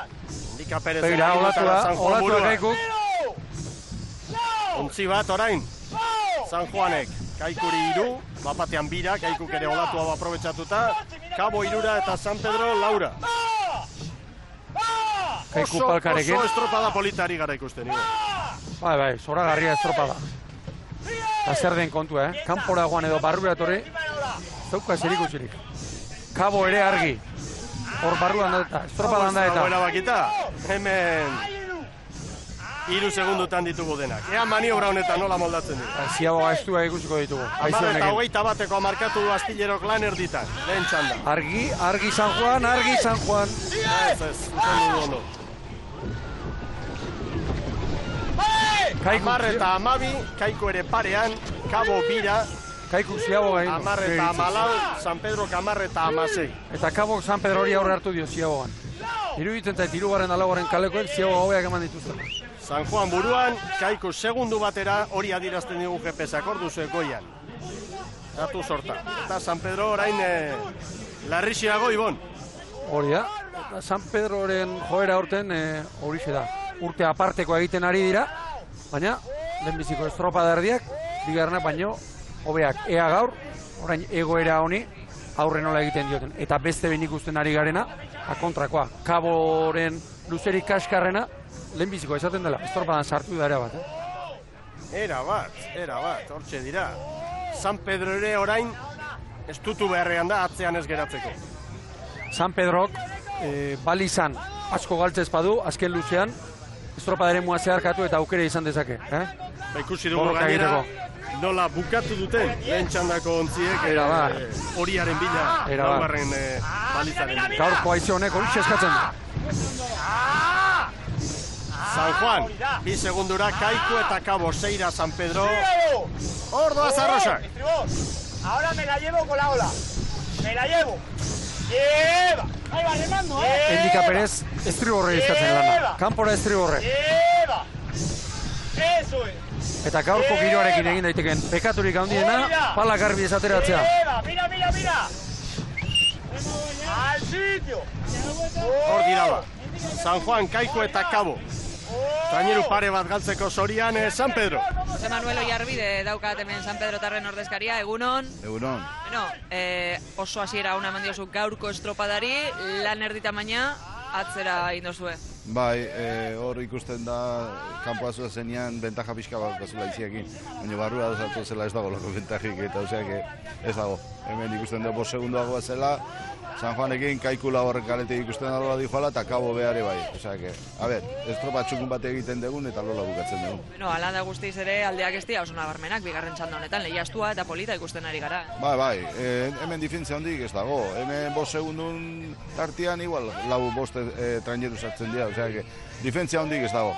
Indika Perez. Begira, olatua Kaikuk. Ontzi bat orain, San Juanek, Kaikuri 3, bapatean 2, Kaikuk ere olatua aprobetxatuta, Kabo 3 eta San Pedro 4. Oso estropada politari gara ikusten. Bai, zoragarria estropada. Eta zer den kontu, Kanpora joan edo barrura etorri, zauka zer ikusirik. Kabo ere argi. Hor barruan da, estropadan da eta. Buena bakita, hemen 3 segundutan ditugu denak. Ea maniobra honetan nola moldatzen dira. Ziagoa estua ikusiko ditugu. 10 eta 21 markatu du Astillerok lan erditan, lehen txanda. Argi San Juan, argi San Juan. Ez, zuzen du ondo. 10 eta 12, Kaiku ere parean, Kabo 2, Kaiku ziagoa egin. 10 eta 14, San Pedro 10 eta 16. Eta Kabo San Pedro hori aurre hartu dio ziagoan. Iruditzen zait 3. eta 4. kalekoen ziagoa hobeak eman dituzten. San Juan buruan, Kaiku segundu batera hori adirazten digu GPS-ak orduzuek goian. Datu sorta. Eta San Pedro orain larrixiago Ibon. Hori da. Eta San Pedroren joera horten horixe da. Urte aparteko egiten ari dira, baina lehenbiziko estropada erdiak, bigarrenak baino hobeak. Ea gaur, orain egoera honi aurre nola egiten dioten. Eta beste behin ikusten ari garena, kontrakoa. Kaboren luzerik kaskarrena, lehenbiziko esaten dela, estropadan sartu da erabat. Erabat, hortxe dira. San Pedro ere orain estutu beharrean da atzean ez geratzeko. San Pedrok balizan asko galtzez badu, azken luzean, estropadaren mua zeharkatu eta aukere izan dezake. Ikusi dugu gainera, nola bukatu duten lehen txandako ontziek horiaren bila, laugarren balizaren bila. Gaurko haize honek hori eskatzen du. San Juan, 2 segundura, Kaiku eta Kabo 6 San Pedro. Ordoa Zarrosak. Ahora me la llevo con la ola. Me la llevo. Lleva. Ahí va, remando, Indika Perez, estriborre izkatzen lana. Kanpora estriborre. Lleva. Eso es. Eta gaurko giroarekin egin daiteken pekaturik handiena, pala garbi esateratzea. Mira. Al sitio. Hor dira ba. San Juan, Kaiku eta Kabo. Traineru pare bat galtzeko zorian San Pedro. Jose Manuel Oiarbide daukat hemen San Pedro tarren ordezkaria, egunon. Egunon. Oso hasiera ona eman diozu gaurko estropadari, lan erditamaina atzera indozue. Bai, hor ikusten da, kanpoa zua zenean, bentaja pixka bat gazula iziekin. Baina barrura dozatu zela ez dago lako bentajik, eta ez dago. Hemen ikusten da 5 segundoagoa zela, San Juanekin Kaikula horrek galetik ikusten da lola dijoala, eta Kabo behare bai. A ber, estropa txukun bat egiten dugun eta lola bukatzen dugun. Ala da guztiz ere aldeak ez dira oso nabarmenak, bigarren txanda honetan, lehiastua eta polita ikusten ari gara. Bai, hemen difentzia hondik ez dago. Hemen 5 segundun tartian igual 4-5 traineru sartzen dira, difentzia hondik ez dago.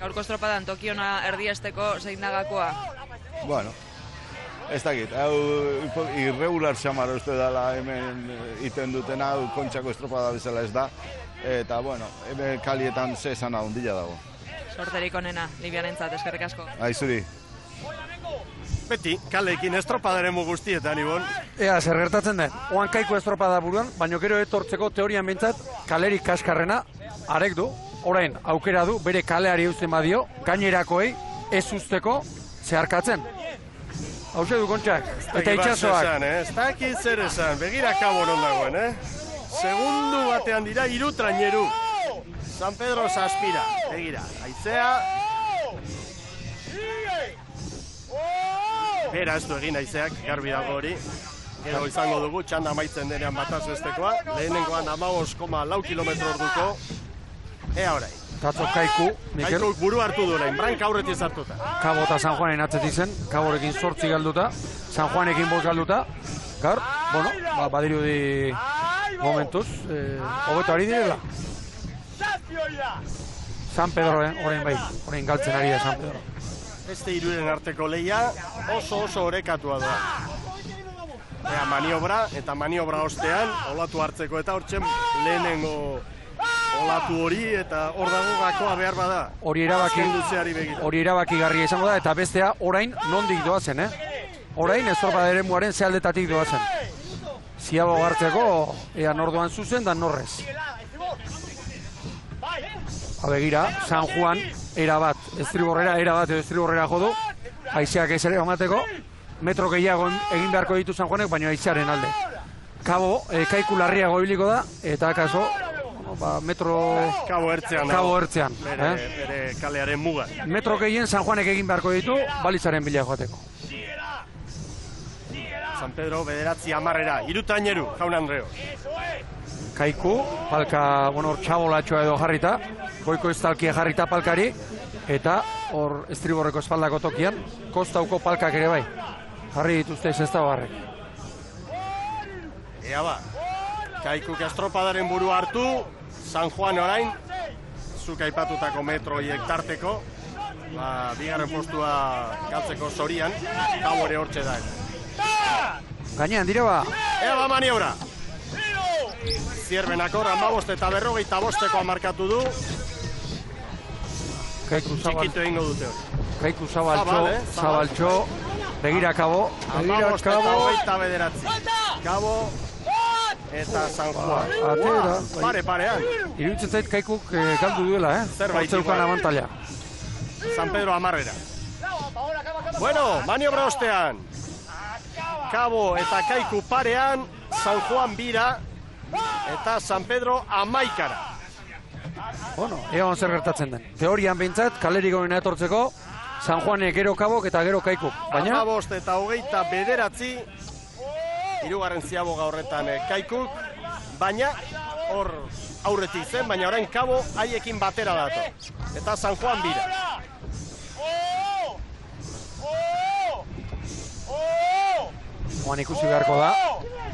Gaurko estropadan Tokiona erdiesteko zein dagakoa? Bueno, ez dakit, hau irregular xamara uste dela hemen iten duten hau kontxako estropada bezala ez da. Eta, bueno, hemen kalietan zezana ondila dago. Sorterik onena, Libianentzat, eskerrik asko. Aizuri. Beti, kaleekin estropadaremu guztietan, Ibon. Ea, zer gertatzen den, oan Kaiku estropada buruan, baina gero etortzeko teorian bintzat, kalerik kaskarrena, arek du, orain, aukera du, bere kaleari eusten badio, gainerakoei ez usteko zeharkatzen. Hauze du kontxak, eta itxasoak. Ez dakit zer esan, begira Kabo non dagoen, Segundu batean dira 3 traineru. San Pedro zazpira, begira, aitzea. Bera ez du egin aizeak, garbi dago hori. Gero izango dugu, txanda amaitzen denean bataz bestekoa. Lehenengoan 15,4 kilometro orduko. Ea orain. Tatzo Kaiku, Mikel. Kaikuk buru hartu du lehen, Branka aurretiz hartuta. Kabo eta San Juanen atzetik zen, Kaborekin 8 galduta, San Juanekin 5 galduta. Gaur, bueno, badirudi momentuz, hobeto ari direla. San Pedro, orain bai, orain galtzen ari da San Pedro. Beste hiruren arteko lehia oso orekatua da. Maniobra eta maniobra ostean, olatu hartzeko eta hortzen lehenengo olatu hori eta hor dago gakoa behar bada. Hori erabaki garria izango da eta bestea orain nondik doazen, Orain estropada eremuaren zealdetatik doazen. Ziago hartzeko, ea nordoan zuzen da norrez. Begira, San Juan erabat, estriborrera edo estriborrera jodu, haizeak ez ere emateko, metro gehiago egin beharko ditu San Juanek, baina haizearen alde. Kabo, Kaiku larriago ibiliko da, eta akaso, metro... Kabo ertzean. Bere kalearen muga. Metro gehien San Juanek egin beharko ditu, balizaren bila joateko. San Pedro, 9-10, irutaineru, jaun Andreo. Kaiku, palka, hor txabolatxoa edo jarrita, goiko estalkia jarrita palkari, eta hor estriborreko espaldako tokian, kostauko palkak ere bai. Jarri dituzte ez da barrek. Ea ba, Kaikuk estropadaren buru hartu, San Juan orain, zuk aipatutako metroiek tarteko, bigarren postua galtzeko zorian, Kabo ere hortxe da. Gainean, dire ba. Ea ba maniobra. Zierbenako, 15 eta 45 markatu du. Kaiku txikitu egingo dute hori. Kaiku zabaltxo, begira Kabo. 15 eta 29. Kabo eta San Juan. Parean. Iruditzen zait Kaikuk galdu duela, Hortzeukan abantaila. San Pedro amarrera. Bueno, maniobra ostean. Kabo eta Kaiku parean, San Juan bira, eta San Pedro 11. Bueno, egon zer gertatzen den. Teorian behintzat, kalerik goena etortzeko, San Juanek gero Kabok eta gero Kaikuk. 15 eta 29, hirugarren ziaboga horretan Kaikuk, baina hor aurretik zen, baina orain Kabo haiekin batera dator. Eta San Juan bira. Juan ikusi beharko da,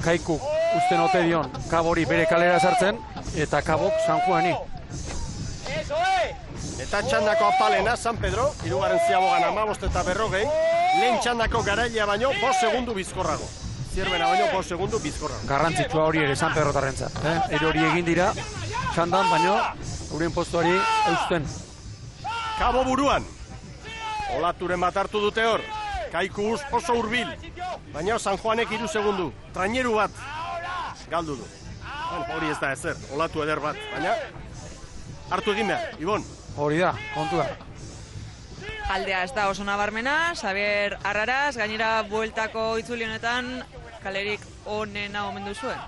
Kaikuk usten ote dion Kabori bere kalera sartzen, eta Kabok San Juani. Eta txandako apalena, San Pedro, hirugarren ziabogan 15 eta 40, lehen txandako garailea baino 5 segundu bizkorrago. Zierbena baino 5 segundu bizkorrago. Garrantzitsua hori ere San Pedro tarrentzat. Hori egin dira, txandan baino, eurien postuari eusten. Kabo buruan, olaturen bat hartu dute hor, Kaiku oso hurbil, baina San Juanek 3 segundu, traineru bat galdu du. Hori ez da ezer, olatu eder bat, baina hartu egin behar, Ibon. Hori da, kontua. Aldea ez da oso nabarmena, Xabier Arraraz, gainera bueltako itzuli honetan kalerik onena omendu zuen.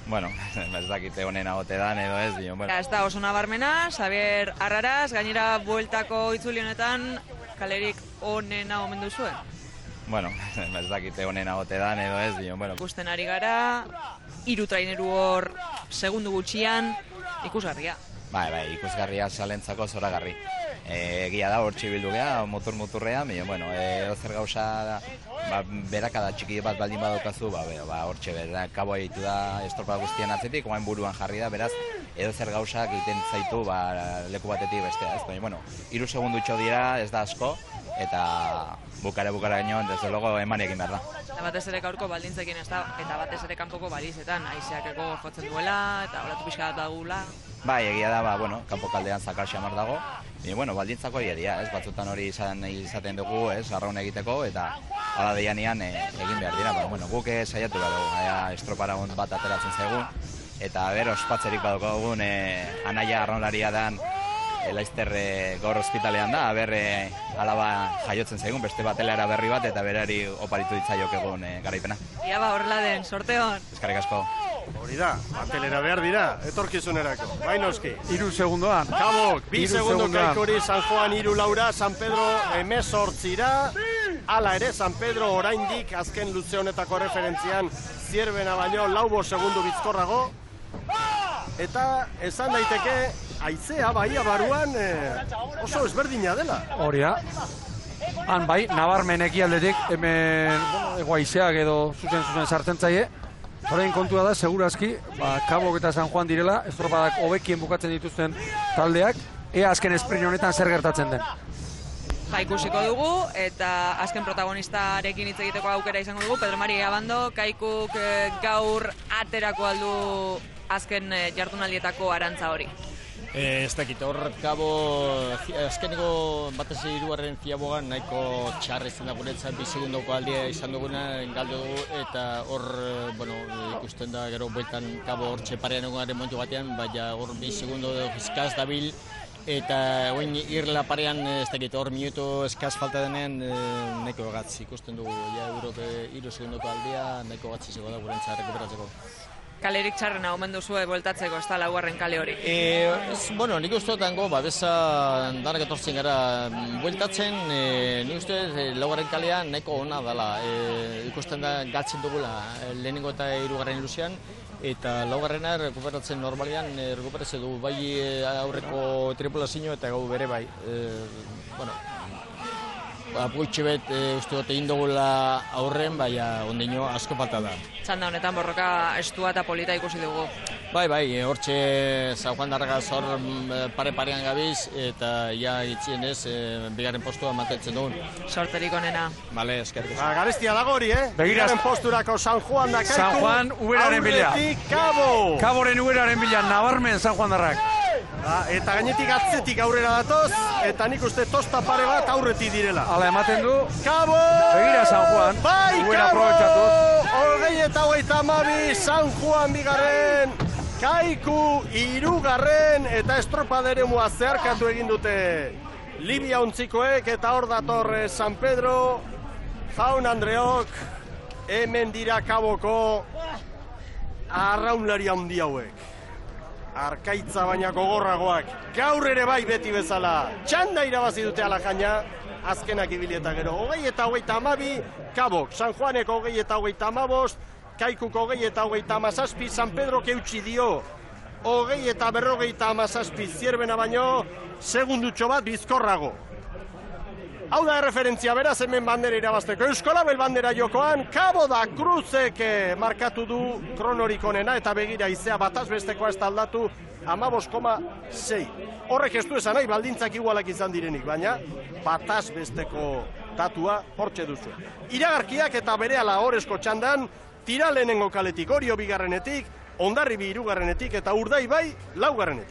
Bueno, ez dakite onena ote dan edo ez dio. Ez da oso nabarmena, Xabier Arraraz, gainera bueltako itzuli honetan kalerik onena omendu zuen. Bueno, ez dakite onena ote dan edo ez dio. Ikusten ari gara, 3 traineru hor segundu gutxian, ikusgarria. Bai, ikusgarria salentzako zoragarri. Egia da, hortxe bildu geha, motor-motorrean, zer gauza, berakada txiki bat baldin badaukazu, hortxe Kabo egitu da estropada guztien atzetik, oain buruan jarri da, beraz, edo zer gauzak egiten zaitu leku batetik bestea, ez? Baina, 3 segundu itxo dira, ez da asko, eta bukara gainean, desde logo eman egin behar da. Eta batez ere gaurko baldintzekin ez da, eta batez ere kanpoko balizetan, haizeakeko jotzen duela, eta olatu pixka bat dagula. Bai, egia da, kanpo kaldean zakar xamar dago, baldintzako hori edia, batzutan hori izaten dugu, arraun egiteko, eta hala deianean egin behar dira, guk saiatu behar dugu, estropara bat ateratzen zaigun, eta ospatzerik badukagun anaia arraunlaria dan Laizter gaur ospitalean da, alaba jaiotzen zaigun, beste batelera berri bat, eta berari oparitu ditzaiok egun garaipena. Ia horrela den, sorte hon. Eskarrik asko. Hori da, batelera behar dira, etorkizunerako. Bainoski. 3 segundoan. Kabok, 2 segundu Kaikuri, San Juan 3 laura, San Pedro 18. Hala ere, San Pedro oraindik azken luze honetako referentzian Zierbena baino 4 segundu bizkorrago. eta esan daiteke haizea baia baruan oso ezberdina dela. Horia. Han bai, nabarmen ekialdetik, hemen haizeak edo zuzen sartzen zaie. Horein kontua da, segurazki, Kabok eta San Juan direla, estropadak hobekien bukatzen dituzten taldeak, ea azken sprint honetan zer gertatzen den. Ikusiko dugu, eta azken protagonistarekin hitz egiteko aukera izango dugu, Pedro Mari Abando, Kaikuk gaur aterako aldu azken jardunaldietako arantza hori. Ez dakit, hor Kabo azkeneko batez hirugarren fiabogan nahiko txarra izan da guretzat, 2 segundoko aldia izan duguna galdu dugu, eta hor, ikusten da gero bueltan Kabo hor txeparean egonaren momentu batean, baina hor 2 segundo eskaz dabil, eta oin irla parean, ez dakit, hor minutu eskaz falta denean nahiko gatz ikusten dugu, ja Europe 3 segundoko aldia nahiko gatz izango da gurentzat rekuperatzeko. Kalerik txarrena omen duzue bueltatzeko, ez da laugarren kale hori? Bueno, nik uste dutango, beza danak etortzen gara bueltatzen, nik uste laugarren kalea nahiko ona dela. Ikusten da galtzen dugula lehenengo eta hirugarren luzean, eta laugarrena rekuperatzen normalian rekuperatzen dugu, bai aurreko tripulazio eta gau bere bai. Apuitxe bet uste dut egin dugula aurren, baina ondino asko falta da. Txanda honetan borroka estua eta polita ikusi dugu. Bai, hortxe San Juan Darragaz hor pare-parean gabiz, eta ja itzien ez, bigarren postua mantentzen dugun. Sorterik onena. Bale, eskerrik asko. Garestia dago hori, Bigarren posturako San Juan da Kaiku. San Juan uberaren bila. Aurretik Kabo. Kaboren uberaren bila, nabarmen San Juan Darrak. Eta gainetik atzetik aurrera datoz, eta nik uste tosta pare bat aurretik direla. Hala ematen du. Kabo! Begira San Juan. Bai, Kabo! 20:22, San Juan bigarren, Kaiku 3. eta estropada eremua zeharkatu egin dute Libia ontzikoek, eta hor dator San Pedro, Jaun Andreok, hemen dira Kaboko arraunlari handi hauek. Arkaitza baina gogorragoak, gaur ere bai beti bezala, txanda irabazi dute alajaina, azkenak ibilieta gero, 20:22, Kabok, San Juaneko 20:25, Kaikuko 20:27, San Pedro keutsi dio, 20:57, Zierbena baino, segundutxo bat bizkorrago. Hau da erreferentzia, beraz hemen bandera irabazteko. Euskolabel bandera jokoan, Kabo da Cruzek markatu du kronorik onena, eta begira izea bataz bestekoa ez aldatu 15,6. Horrek ez du esan nahi, baldintzak igualak izan direnik, baina bataz besteko datua hortxe duzu. Iragarkiak eta berehala horrezko txandan, Tira lehenengo kaletik, Orio bigarrenetik, Hondarribi 3. eta Urdaibai 4.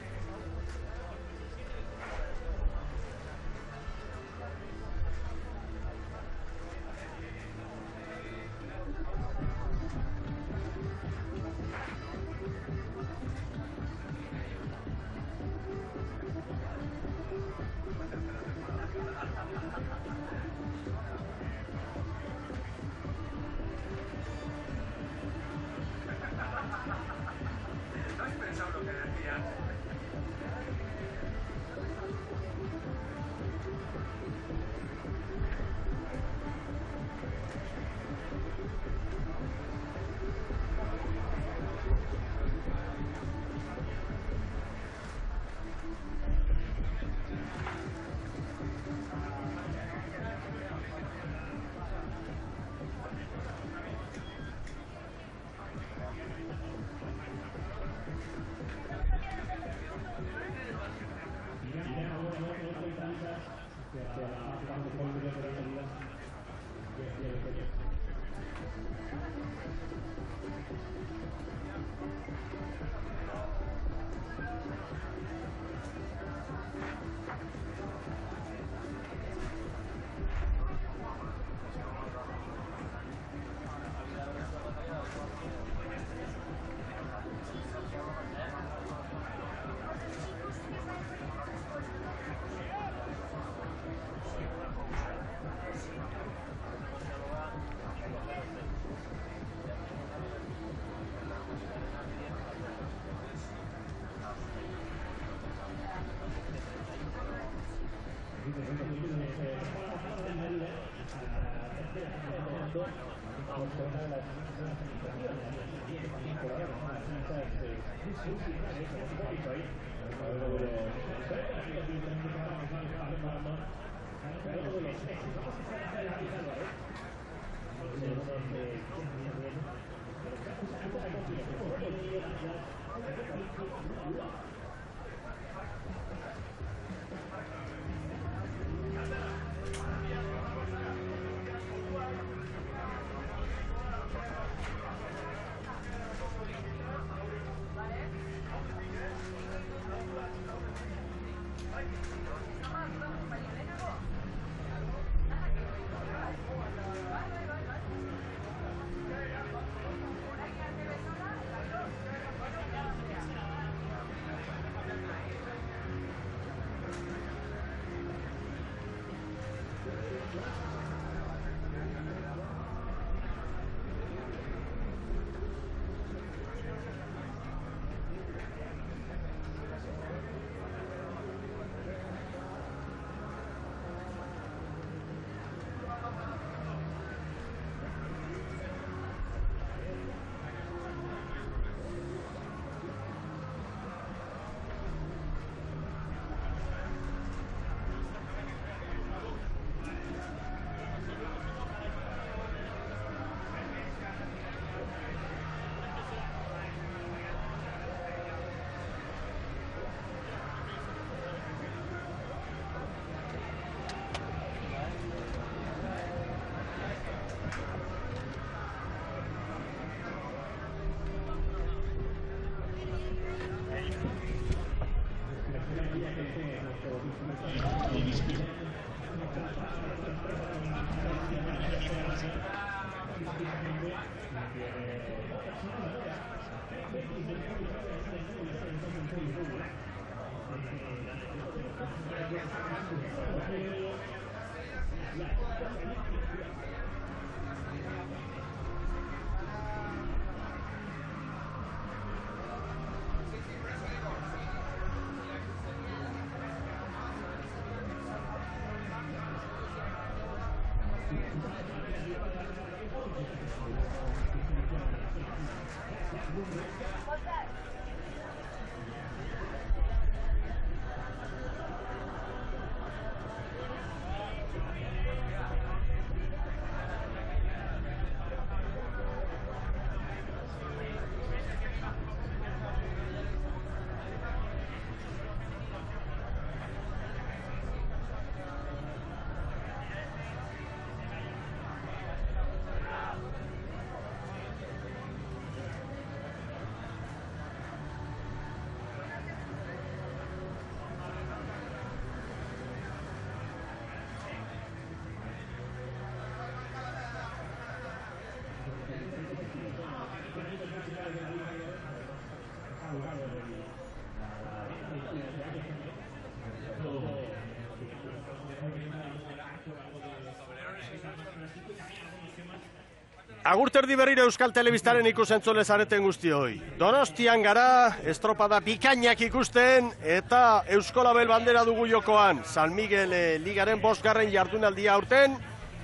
Agurterdi berriro Euskal Telebistaren ikusentzule zareten guztioi. Donostian gara, estropada bikainak ikusten, eta Euskolabel bandera dugu jokoan. San Miguel Ligaren 5. jardunaldia aurten,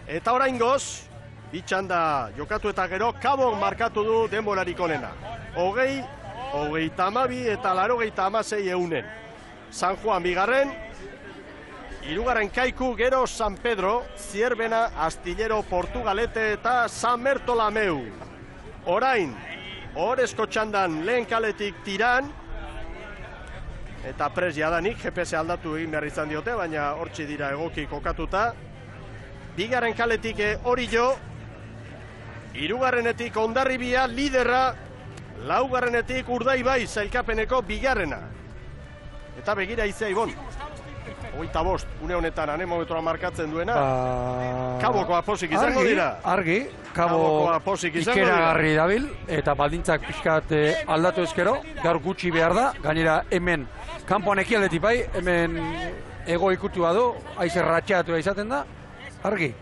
eta oraingoz, bitxanda jokatu eta gero, Kabok markatu du denborarik onena. 20, 32 eta 86 eunen. San Juan 2. 3. Kaiku, gero San Pedro, Zierbena, Astillero, Portugalete eta San Bertolameu. Orain, Ohorezko txandan lehen kaletik Tiran, eta pres jadanik, GPS aldatu egin behar izan diote, baina hortzi dira egoki kokatuta. 2. kaletik Orillo, 3. Hondarribia, liderra, 4. Urdaibai, zailkapeneko 2. Eta begira izea Ibon. 25, une honetan anemometroa markatzen duena. Kaboko aposik izango dira. Argi, Kabo ikeragarri dabil, eta baldintzak pixkat aldatu ezkero, gaur gutxi behar da, gainera hemen kanpoan ekialdetik bai, hemen ego ikutua du, haize ratxatua izaten da, argi.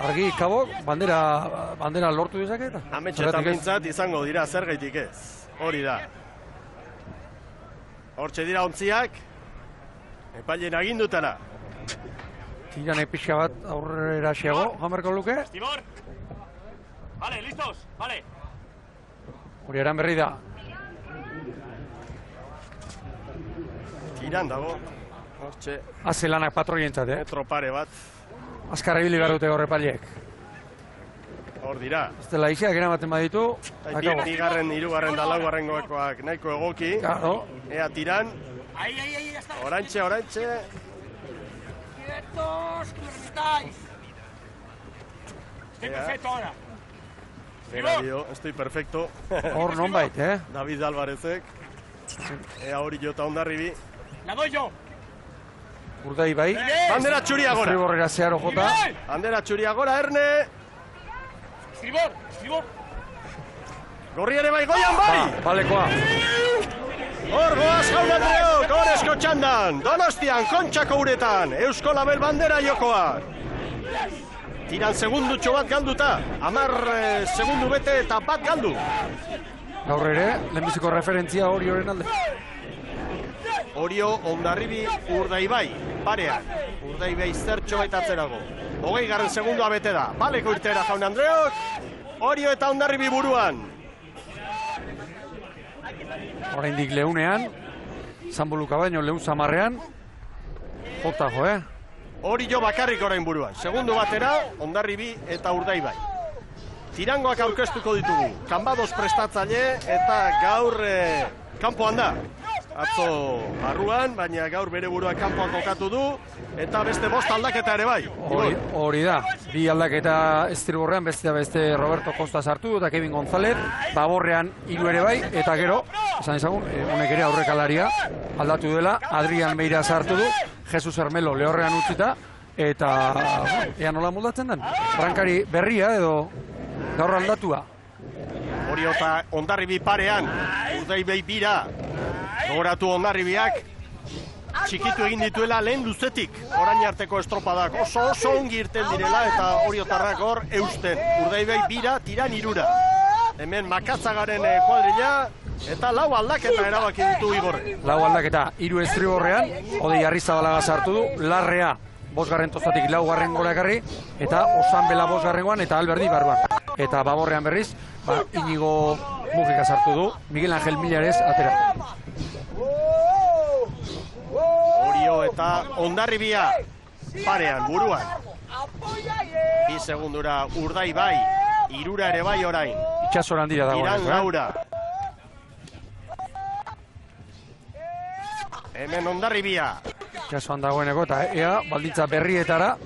Argi, Kabok, bandera lortu dezake eta? Ametxetan bintzat izango dira, zergaitik ez. Hori da. Hortxe dira ontziak, epailen agindutara. Tiranek pixka bat aurrera xeago, jamarko luke. Vale, listos, vale. Uriaren berri da. Tiran dago. Hortxe. Haze lanak patroientzat, Metro pare bat. Azkarra ibili behar dute gaur epaileek. Hor dira. Ez dela iziak eramaten baditu. Bigarren, hirugarren da laugarrengoak nahiko egoki. Claro. Ea tiran. Orantxe. Quietos, que me remitáis. Estoy perfecto ahora. Era dio, estoy perfecto. Hor nonbait, David Alvarezek. Ea hori jota Hondarribi. La doy yo. Urdai bai. Bandera txuria gora. Estriborrera zeharo jota. Bandera txuria gora, Erne. Estribor. Gorri ere bai, goian bai. Balekoa. Hor goaz Jaun Andreok, horrezko txandan. Donostian, Kontxako uretan. Eusko Label bandera jokoa. Tiran segundutxo bat galduta. 10 segundu bete eta bat galdu. Gaur ere, lehenbiziko referentzia Orioren alde. Orio, Hondarribi, Urdaibai, parean. Urdaibai zertxo baita atzerago. 20 segundua bete da. Baleko irtera Jaun Andreok. Orio eta Hondarribi buruan. Oraindik leunean. Zanbuluka baino leun zamarrean. Jota jo, Orio bakarrik orain buruan. Segundu batera, Hondarribi eta Urdaibai. Tirangoak aurkeztuko ditugu. Kanbados prestatzaile eta gaur kanpoan da. Atzo barruan, baina gaur bere burua kanpoan kokatu du. Eta beste 5 aldaketa ere bai. Hori da. 2 aldaketa estriborrean, beste Roberto Costa sartu eta Kevin González. Baborrean 3 ere bai. Eta gero, esan ezagun, honek ere aurrekalaria aldatu dela. Adrian Meira sartu du. Jesus Hermelo lehorrean utzita. Eta ea nola moldatzen den. Brankari berria edo gaur aldatua. Orio eta Hondarribi parean. Urdaibai bira. Gogoratu Hondarribiak txikitu egin dituela lehen luzetik. Orain arteko estropadak oso ongi irten direla eta oriotarrak hor eusten. Urdaibai bira, tiran 3. Hemen Makatzagaren kuadrilla eta 4 aldaketa erabaki ditu Igorre. 4 aldaketa, 3 estriborrean, Odei Arrizabalaga sartu du, Larrea 5. tostatik 4. gora ekarri, eta Osanbela 5. eta Alberdi barruan. Eta Baborrean berriz, Inigo Mujika sartu du, Miguel Ángel Millares atera. Orio eta Hondarribia parean, buruan. 2 segundura Urdaibai, 3 ere bai orain. Itxasoran dira dagoen. Iran Laura. Hemen Hondarribia. Itxasoan dagoeneko eta ea baldintza berrietara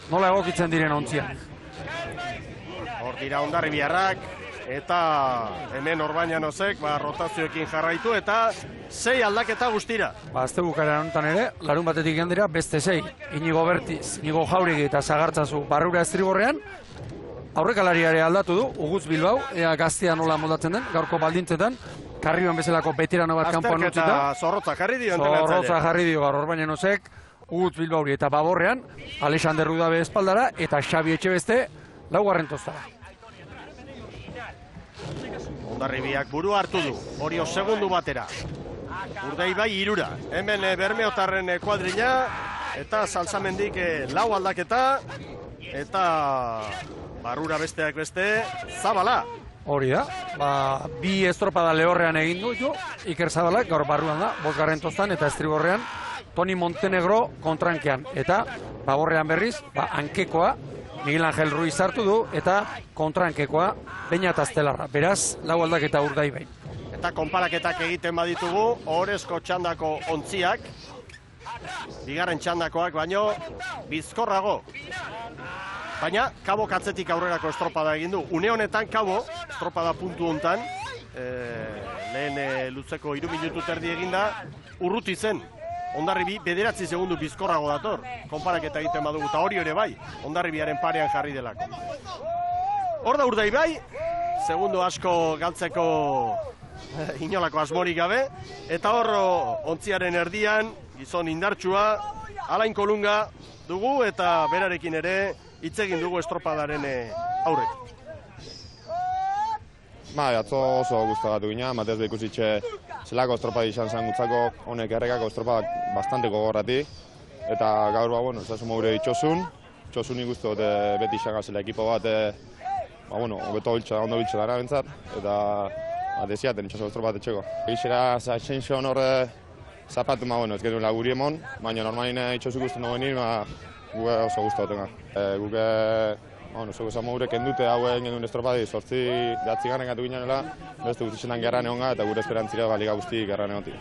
nola egokitzen diren ontzian. Hor dira Hondarribiarrak eta hemen Orbañanosek rotazioekin jarraitu eta 6 aldaketa guztira. Azte bukaren honetan ere, larun batetik gendera beste 6. Inigo Bertiz, Inigo Jauregi eta Sagartzazu barrura estriborrean. Aurrekalariare aldatu du, Uguz Bilbao, ea gaztea nola moldatzen den, gaurko baldintzetan. Karrioan bezalako veterano bat kanpoan utzita. Azterketa zorrotza jarri dio entrenatzaile. Zorrotza jarri dio gaur Orbañanosek, Uguz Bilbauri eta Baborrean, Alexander Rudabe espaldara eta Xabi Etxebeste 4. tostara. Hondarribiak buru hartu du, Orio segundu batera. Urdaibai 3. Hemen Bermeotarren kuadrilla eta Salsamendik 4 aldaketa eta barrura besteak beste Zabala. Hori da, 2 estropada lehorrean egin du jo, Iker Zabalak gaur barruan da, 5. tostan eta estriborrean Toni Montenegro kontrankean. Eta Baborrean berriz, hankekoa Miguel Ángel Ruiz hartu du eta kontrankekoa Beñat Aztelarra. Beraz, 4 aldaketa Urdaibai. Eta konparaketak egiten baditugu, ohorezko txandako ontziak, bigarren txandakoak baino bizkorrago. Baina, Kabo katzetik aurrerako estropada egin du. Une honetan, Kabo, estropada puntu hontan, lehen lutzeko 3 minutu terdi eginda, urruti zen. Hondarribi 9 segundu bizkorrago dator. Konparaketa egiten badugu, eta hori ere bai, Hondarribiaren parean jarri delako. Hor da Urdaibai, segundu asko galtzeko inolako asmorik gabe, eta hor ontziaren erdian, gizon indartsua, Alain Kolunga dugu, eta berarekin ere hitz egin dugu estropadaren aurretik. Atzo oso gustagatu gina, batez behikusitxe zelako estropadi izan zen gutzako, honek errekako estropadak bastante gogorrati, eta gaur ez da suma gure itxosun ikustu beti izan gazela ekipo bat hobeto ondo biltxe dara bentzat, eta desiaten itxaso estropa etxeko. Egixera, Ascension horre zapatu ez genuen guri emon, baina normalin itxosuk usten dagoenin, guke oso guztu batenga. Guke, zuko esan mogurek endute hauen genuen estropadi, 8 garen gatu ginenela, beste guztitzenan gerran egonga, eta gure esperantzira liga guzti gerran egotik.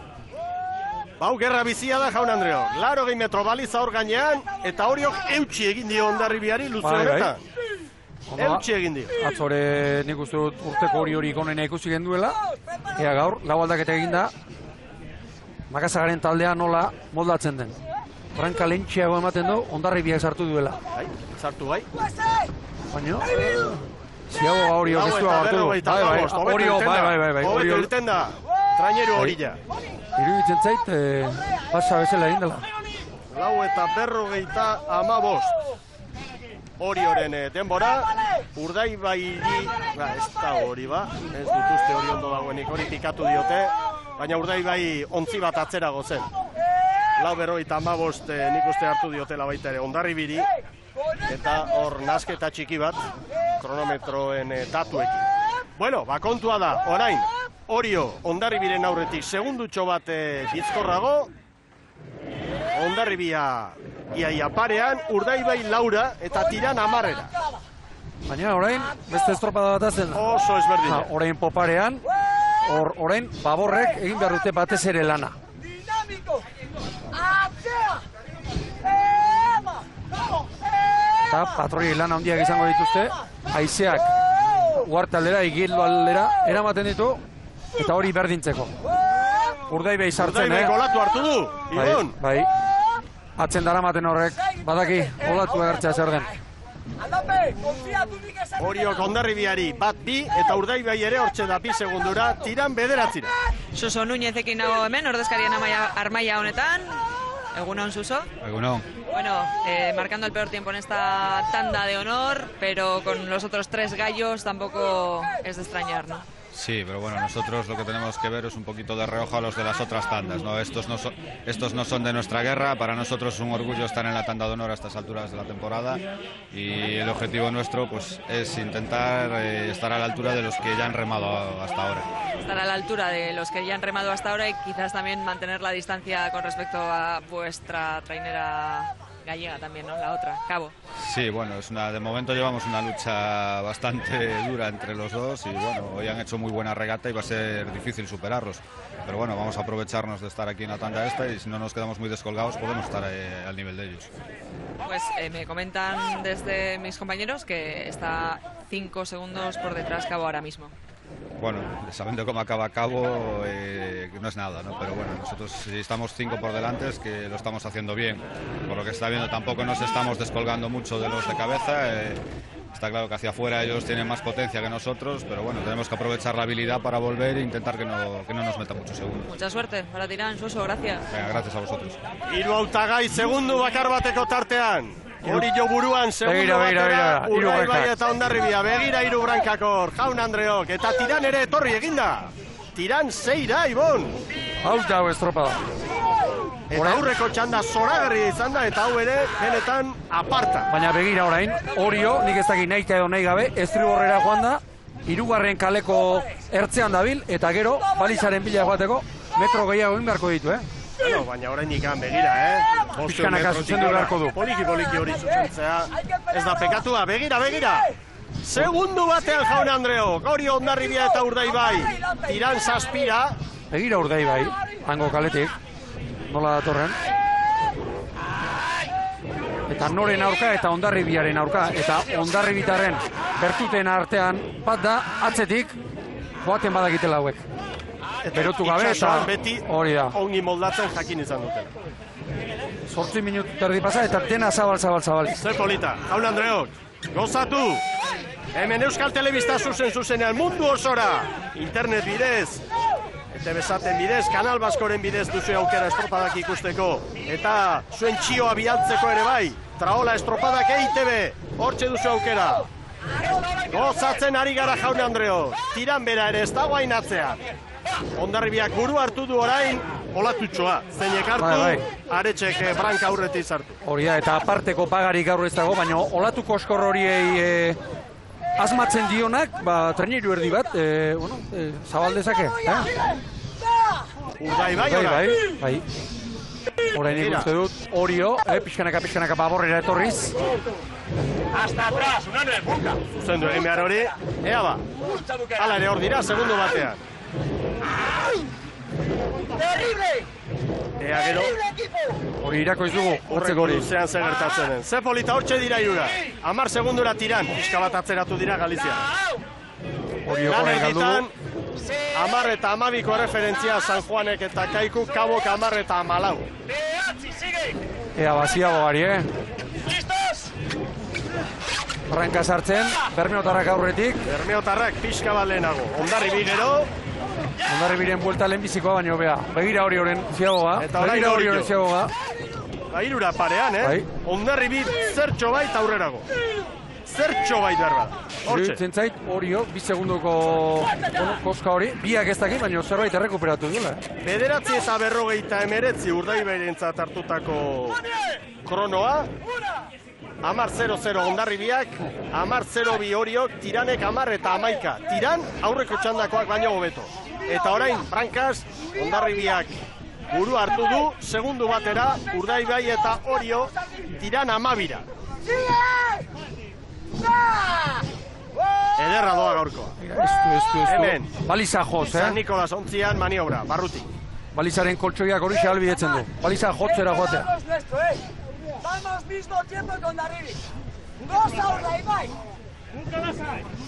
Bau, gerra bizia da, Jaun Andreok. 80 metro baliza hor gainean, eta horiok eutxi egin dio Hondarribiari luze honetan. Eutxi egin dio. Atzore nik uste dut urteko hori konena ikusi genduela. Ea gaur, lau aldaketa eginda, Makazagaren taldea nola moldatzen den. Branka lentxeago ematen du, Hondarribiak sartu duela. Sartu bai. Baina, ziago horiok ez du agartu du. Horio, bai. Hobeto irten da, traineru horila. Iruditzen zait, pasa bezala egin dela. 4:45. Horioren denbora, Urdaibairi, ez da hori ez dut uste hori ondo dagoenik, hori pikatu diote, baina Urdaibai ontzi bat atzerago zen. 4:45 nik uste hartu diotela baita ere Hondarribiri, eta hor nasketa txiki bat, kronometroen datuekin. Bueno, kontua da, orain, Horio Hondarribiren aurretik segundutxo bat bizkorrago, Hondarribia iaia parean, Urdaibai laura eta Tiran 10. Baina orain, beste estropada bat azen. Oso ezberdin. Orain poparean, orain Baborrek egin behar dute batez ere lana. Eta patroi lan handiak izango dituzte, haizeak uarte aldera, igildo aldera, eramaten ditu, eta hori berdintzeko. Urdaibai sartzen, Urdaibai golatu hartu du, Ibon. Bai, atzen daramaten horrek, badaki, golatu egertzea zer den. Horiok Hondarribiari 1-2 eta Urdaibai ere hortxe da 2 segundura, Tiran 9. Suso Núñezekin nago hemen, ordezkarien armaia honetan. Egunon, Suso. Egunon. Bueno, marcando el peor tiempo en esta tanda de honor, pero con los otros 3 gallos tampoco es de extrañar, ¿no? Sí, pero bueno, nosotros lo que tenemos que ver es un poquito de reojo a los de las otras tandas, ¿no? Estos no son de nuestra guerra, para nosotros es un orgullo estar en la tanda de honor a estas alturas de la temporada y el objetivo nuestro pues es intentar estar a la altura de los que ya han remado hasta ahora. Estar a la altura de los que ya han remado hasta ahora y quizás también mantener la distancia con respecto a vuestra trainera gallega también, ¿no? La otra, Cabo. Sí, bueno, de momento llevamos una lucha bastante dura entre los dos y bueno, hoy han hecho muy buena regata y va a ser difícil superarlos. Pero bueno, vamos a aprovecharnos de estar aquí en la tanda esta y si no nos quedamos muy descolgados podemos estar al nivel de ellos. Pues me comentan desde mis compañeros que está 5 segundos por detrás Cabo ahora mismo. Bueno, sabiendo cómo acaba Cabo, no es nada, ¿no? Pero bueno, nosotros si estamos 5 por delante es que lo estamos haciendo bien. Por lo que está viendo tampoco nos estamos descolgando mucho de los de cabeza. Está claro que hacia afuera ellos tienen más potencia que nosotros, pero bueno, tenemos que aprovechar la habilidad para volver e intentar que no nos meta muchos segundos. Mucha suerte para Tiran, Suso, gracias. Venga, gracias a vosotros. 3 hautagai segundu bakar bateko tartean. Horio buruan segundu batera, Urdaibai eta Hondarribia, begira 3 brankakor, Jaun Andreok, eta Tiran ere etorri eginda. Tiran 6 Ibon. Hau dago estropada. Eta aurreko txanda zoragarria izan da, eta hau ere, benetan aparta. Baina begira orain, Horio, nik ez dakit nahi edo nahi gabe, estriborrera joan da, 3. kaleko ertzean dabil, eta gero, balizaren bila joateko, metro gehiago egin beharko ditu, Bueno, baina orain ikan begira, Pizkanaka zuzendu beharko du. Poliki hori zuzentzea. Ez da pekatua, begira! Segundu batean Jaun Andreok, Horio Hondarribia eta Urdaibai. Tiran 7. Begira Urdaibai, hango kaletik, nola datorren. Eta noren aurka eta Hondarribiaren aurka, eta Hondarribitarren bertuten artean bat da atzetik joaten badakitela hauek. Berotu gabe eta hori da. Ongi moldatzen jakin izan dutela. 8 minutu terdi pasa eta dena zabal. Zer polita, Jaun Andreok, gozatu! Hemen Euskal Telebista zuzenean mundu osora, internet bidez, eta besaten bidez, Kanal Baskoren bidez duzu aukera estropadak ikusteko. Eta zuen txioa bialtzeko ere bai, Traola estropadak EITB, hortxe duzu aukera. Gozatzen ari gara Jaun Andreok, Tiran bera ere ez dago ainatzean. Hondarribiak buru hartu du orain, olatutxoa, zeinek hartu, Aretxek branka aurretik hartu. Hori da, eta aparteko pagarik gaur ez dago, baina olatu koskor horiei asmatzen dionak, traineru erdi bat, zabaldezake. Urdai bai, orain. Bai. Orain ikuste dut, Orio, pixkanaka baborrera etorriz. Hasta atrás, unane, bunga! Zuzendu egin behar hori, ea ba. Hala ere hor dira, segundu batean. Terrible! Ea gero. Hori irako izugu, hortzeko hori. Luzean ze gertatzen den. Ze polita hortxe dira irura. 10 segundura tiran, pixka bat atzeratu dira Galizia. Hori Lan okoren erditan, 10 eta 12ko referentzia San Juanek eta Kaiku, Kabok 10 eta 14. Ea baziago gari, Arranka sartzen, Bermeotarrak aurretik. Bermeotarrak pixka bat lehenago. Ondarribi gero. Ondarribiren buelta lehenbizikoa baino bea. Begira hori horren ziagoga. Eta orain hori ziagoga. Irura parean, Ondarribi zertxo bait aurrerago. Zertxo bait behar bat. Hortxe. Zentzait, Orio, 2 segundoko koska hori. Biak ez dakit, baina zerbait errekuperatu duela. 9:49 Urdaibarentzat hartutako kronoa. 10-0-0 Ondarribiak, 10-0-2 Oriok, Tiranek 10 eta 11. Tiran aurreko txandakoak baino hobeto. Eta orain, Brankaz, Ondarribiak buru hartu du, segundu batera, Urdaibai eta Orio, Tiran 12. Ederra doa gaurkoa. Hemen. Baliza joz, San Nikolas ontzian maniobra, barrutik. Balizaren koltsoiak hori xalbidetzen du. Baliza jotzera joatea. Vamos mismo tiempo con Darribi. Goza Urdaibai.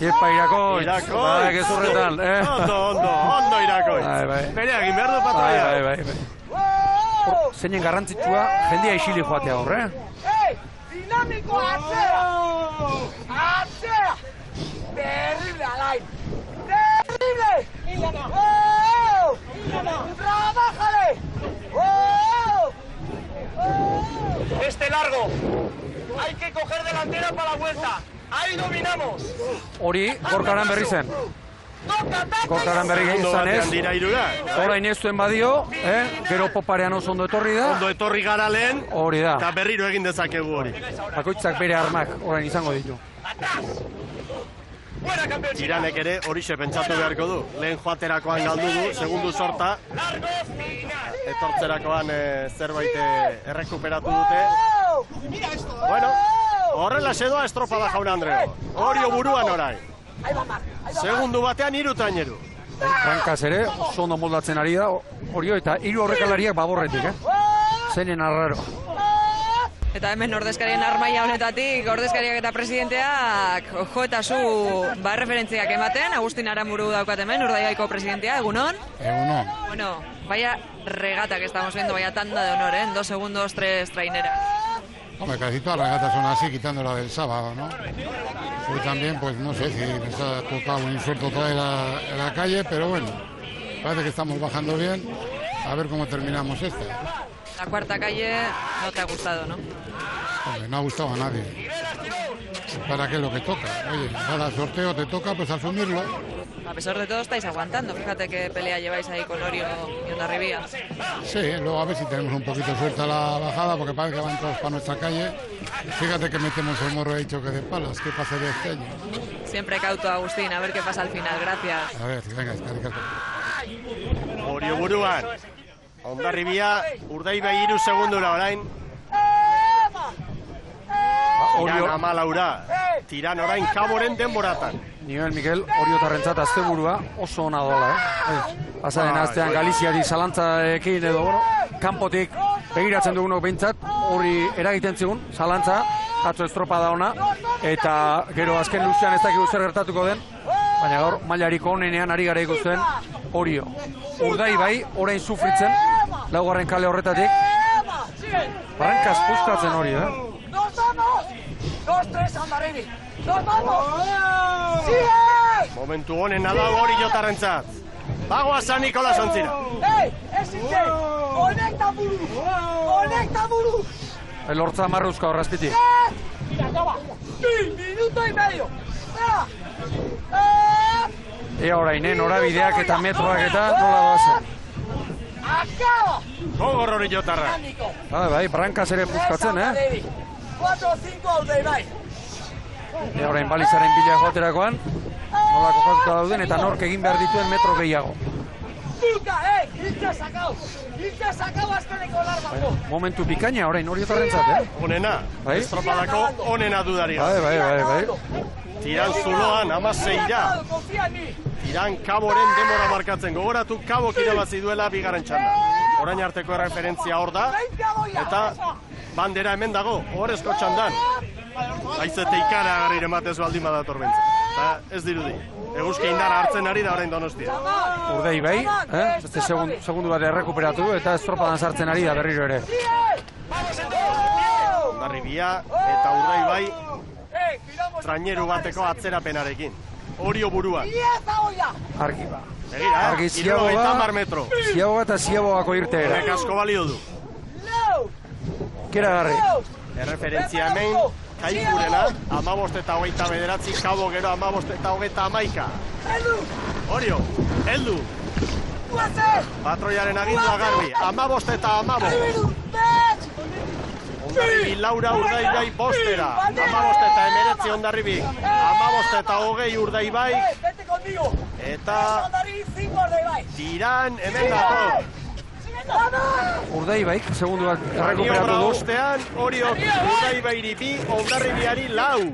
Iepa Irakoi. Bai, gezurretan. Ondo Irakoi. Berea egin behar du pataia. Bai. Zeinen garrantzitsua, jendea isili joatea hor, Dinamiko atzera. Atzera. Terrible, Alain. Terrible. Trabájale. Este largo. Hay que coger delantera para la vuelta. Ahí dominamos. Hori, Gorkaran berri zen. Gorkaran berri izanez. Orain ez zuen badio, gero poparean oso ondo etorri da. Ondo etorri gara lehen. Hori da. Eta berriro egin dezakegu hori. Bakoitzak bere armak orain izango ditu. Tiranek ere horixe pentsatu beharko du. Lehen joaterakoan galdu du, segundu sorta. Etortzerakoan zerbait errekuperatu dute. Bueno, horrela sedoa estropada jauna Andreo. Orio buruan orain. Segundu batean 3 traineru. Brankaz ere, oso ondo moldatzen ari da, Orio eta 3 horrekalariak baborretik, Zeinen arraro. Eta hemen ordezkarien armaia honetatik, ordezkariak eta presidenteak jo eta zu referentziak ematen. Agustin Aramburu daukat hemen, Urdaibaiko presidentea, egunon. Egunon. Bueno, vaya regata que estamos viendo, vaya tanda de honor, en 2 segundos, 3 traineras. Hombre, casi todas las regatas son así, quitando la del sábado, ¿no? Hoy también, pues no sé si nos ha tocado un insulto otra vez en la calle, pero bueno, parece que estamos bajando bien. A ver cómo terminamos esta. La cuarta calle no te ha gustado, ¿no? Hombre, no ha gustado a nadie. ¿Para qué es lo que toca? Oye, cada sorteo te toca, pues asumirlo. A pesar de todo estáis aguantando, fíjate qué pelea lleváis ahí con Orio y Ondarribia. Sí, luego a ver si tenemos un poquito de suerte a la bajada, porque parece que van todos para nuestra calle. Fíjate que metemos el morro, he dicho que de palas, ¿qué pasa de este año? Siempre cauto, Agustín, a ver qué pasa al final, gracias. A ver, venga, eskerrik asko. Orio buruan. Ondarribia, Urdaibai 3 segundura orain. Tiran 14. Tiran orain Kaboren denboratan. Nivel Mikel, Oriotarrentzat azte burua oso ona dola, Pasaren astean Galiziari zalantzaekin edo, kanpotik begiratzen dugunok behintzat, hori eragiten zigun, zalantza, atzo estropada ona, eta gero azken luzean ez dakigu zer gertatuko den, baina gaur mailariko onenean ari gara ikusten Orio. Urdaibai, orain sufritzen, laugarren kale horretatik, Brankaz puskatzen hori, ¡Nos vamos! 2-3 Ondarribi. ¡Nos vamos! ¡Sigue! Momentu honena da Oriotarrentzat. Bagoa San Nikolas ontzira. ¡Ey! ¡Ez itxe! ¡Konekta buru! ¡Konekta buru! Elortza marruzka horrazpiti. Mira, toma! ¡Minuto y medio! Ea orain, norabideak eta metroak eta nola doazen. ¡Acaba! Gogor Oriotarra. Bai, Brankaz ere puskatzen, 4-5 Urdaibai. Orain balizaren bila joaterakoan, nolako jatuta dauden eta nork egin behar dituen metro gehiago. Momentu bikaina orain Oriotarrentzat, Onena, estropadako onena dudari. Bai. Tiran zuloan, 16-ra. Tiran Kaboren demora markatzen. Gogoratu Kabok irabazi duela bigarren txanda. Orain arteko erreferentzia hor da. Eta bandera hemen dago, ohorezko txandan. Aizete ikara agarri ematez baldin badator bentza. Eta ez dirudi. Eguzki indara hartzen ari da orain Donostia. Urdei bai, beste segundu bat errekuperatu eta estropadan sartzen ari da berriro ere. Ondarribia eta Urdei bai traineru bateko atzerapenarekin. Orio buruan. Argi ba. Begira, Argi metro. Ziaboga eta Ziabogako irteera. Horrek asko balio du. Keragarri. Erreferentzia hemen, Kaikurena, 15:29, Kabo gero 15:11. Orio, heldu. Patroiaren agindua garbi, 15:15. Ondarribi Laura Urdaibai bostera, 15:19 Ondarribi, 15:20 Urdaibai, eta Tiran hemen dator. Urdaibaik, segundu bat errekuperatu Maniobra du. ostean, Oriok Urdaibairi 2, Ondarribiari 4.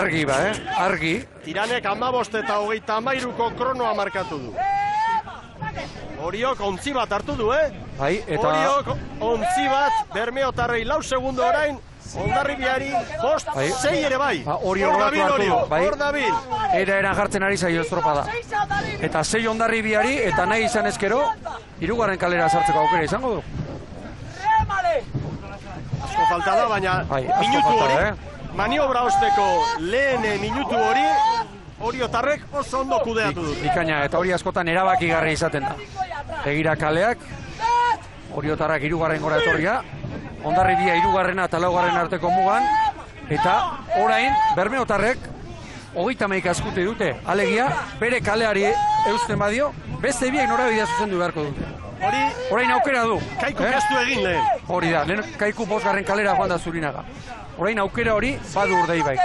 Argi ba, argi. Tiranek 15:33ko kronoa markatu du. Oriok ontzi bat hartu du, Bai, eta... Oriok ontzi bat, Bermeotarrei 4 segundo orain, Ondarribiari 5, 6 ere bai. Oriok batu hartu du, bai. Hor dabil. Era jartzen ari zaio estropada. Eta 6 Ondarribiari, eta nahi izan ezkero, 3. kalera sartzeko aukera izango du. Asko falta da, baina minutu hori, maniobra osteko lehen minutu hori, Oriotarrek oso ondo kudeatu dut. Bikaina, eta hori askotan erabakigarri izaten da. Begira kaleak, Oriotarrak 3. gora etorria, Ondarribia 3. eta 4. arteko mugan, eta orain, Bermeotarrek, 31 azkute dute, alegia, bere kaleari eusten badio, beste biak norabidea zuzendu beharko dute. Orain aukera du. Kaiku gestu egin lehen. Hori da, lehen Kaiku 5. kalera joan da Zurinaga. Orain aukera hori badu Urdaibaik.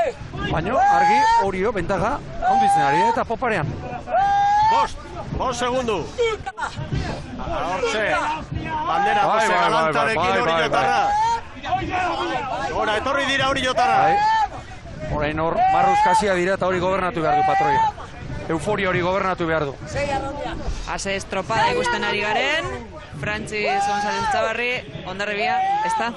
Baina argi Orio bentaja handitzen ari da eta poparean. 5 segundu. Hortxe, bandera Jose Galantarekin Oriotarra. Gora, etorri dira Oriotarra. Orain hor, marruz kasia dira eta hori gobernatu behar du patroia. Euforia hori gobernatu behar du. Ase estropada ikusten ari garen, Frantzis González Txabarri, Ondarribia, ez da?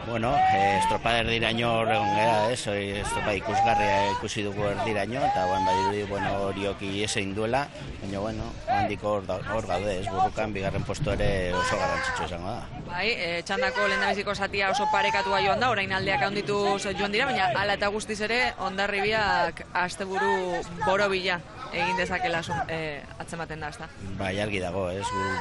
Bueno, estropada erdiraino horregon gara, estropada ikusgarria ikusi dugu erdiraino, eta badirudi, Oriok iesein duela, baina, handiko hor gaude, burrukan, bigarren postu ere oso garrantzitsu izango da. Bai, txandako lehendabiziko zatia oso parekatua joan da, orain aldeak handituz joan dira, baina hala eta guztiz ere, Ondarribiak asteburu borobila egin dezakela atzematen da, ezta? Bai, argi dago,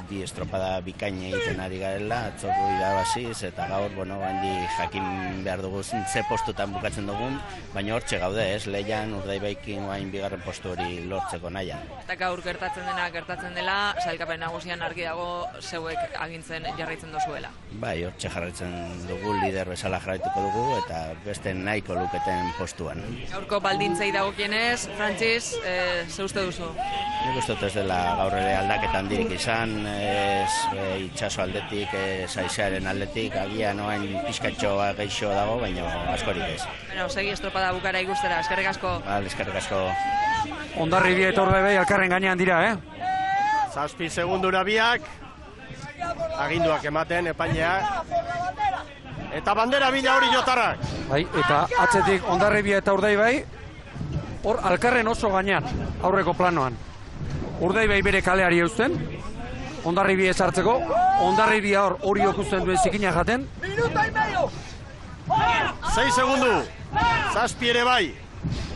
bi estropada bikaina egiten ari garela, atzoko irabaziz, eta gaur, handi jakin behar dugu ze postutan bukatzen dugun, baina hortxe gaude, lehian Urdaibaikin guain bigarren postu hori lortzeko nahian. Eta gaur gertatzen dela, sailkapen nagusian argi dago zeuek agintzen jarraitzen dozuela. Bai, hortxe jarraitzen dugu, lider bezala jarraituko dugu, eta beste nahiko luketen postuan. Gaurko baldintzei dagokienez, Frantzis, ze uste duzu? Nik uste dut ez dela gaur ere aldaketan dirik izan, itxaso aldetik, saizearen aldetik, agian oain pizkatxoa geixo dago, baina askorik ez. Segi estropada bukara ikustera, eskerrik asko. Eskerrik asko. Ondarribia eta Urdaibai alkarren gainean dira, 7 segundura biak, aginduak ematen, epailea. Eta bandera bila Oriotarrak. Bai, eta atzetik Ondarribia eta Urdaibai, hor alkarren oso gainean, aurreko planoan. Urdaibai bere kaleari eusten, Ondarribia ezartzeko, Ondarribia hor Oriok uzten duen zikina jaten. 6 segundu, 7 ere bai.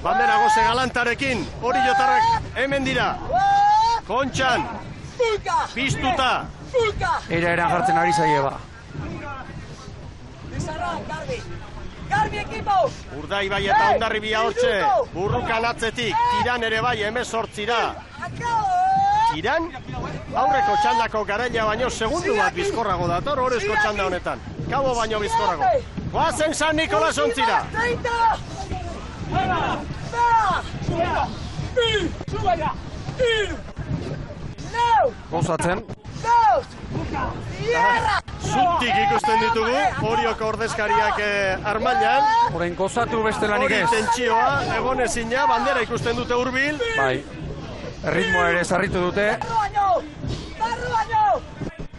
Bandera Jose Galantarekin, Oriotarrak hemen dira. Kontxan, piztuta. Eran jartzen ari zaie ba. Urdaibai eta Ondarribia hortxe, burrukan atzetik, Tiran ere bai, 18ra. Tiran, aurreko txandako garaila baino segundu bat bizkorrago dator, horrezko txanda honetan. Kabo baino bizkorrago. Goazen San Nikolas ontzira. Gozatzen. Zutik ikusten ditugu, Orioko ordezkariak armailan. Orain gozatu beste lanik ez. Hori tentsioa, egon ezina, bandera ikusten dute hurbil. Bai, erritmoa ere zarritu dute.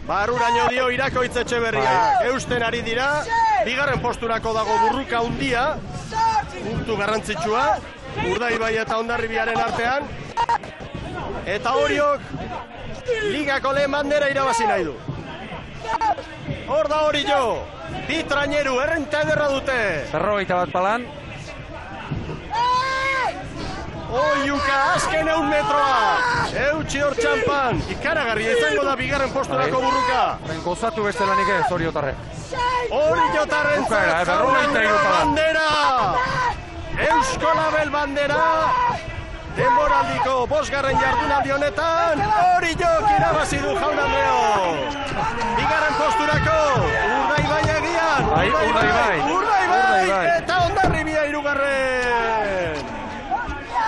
Barruraino dio Irakoitz Etxeberria. Eusten ari dira, bigarren posturako dago burruka hundia, puntu garrantzitsua, Urdaibai eta Hondarribiaren artean. Eta Oriok, ligako lehen bandera irabazi nahi du. Hor da Orio, bi traineru, errenta ederra dute. 51 palan. Oiuka, azken 100 metroa. Eutxi hor txampan. Ikaragarria izango da bigarren posturako burruka. Orain gozatu beste lanik ez, Oriotarre. Oriotarren bandera. Eusko Label bandera. Denboraldiko 5. jardunaldi honetan, Oriok irabazi du Jaun Andreok. Bigarren posturako, Urdaibai egian. Urdaibai eta Hondarribia 3.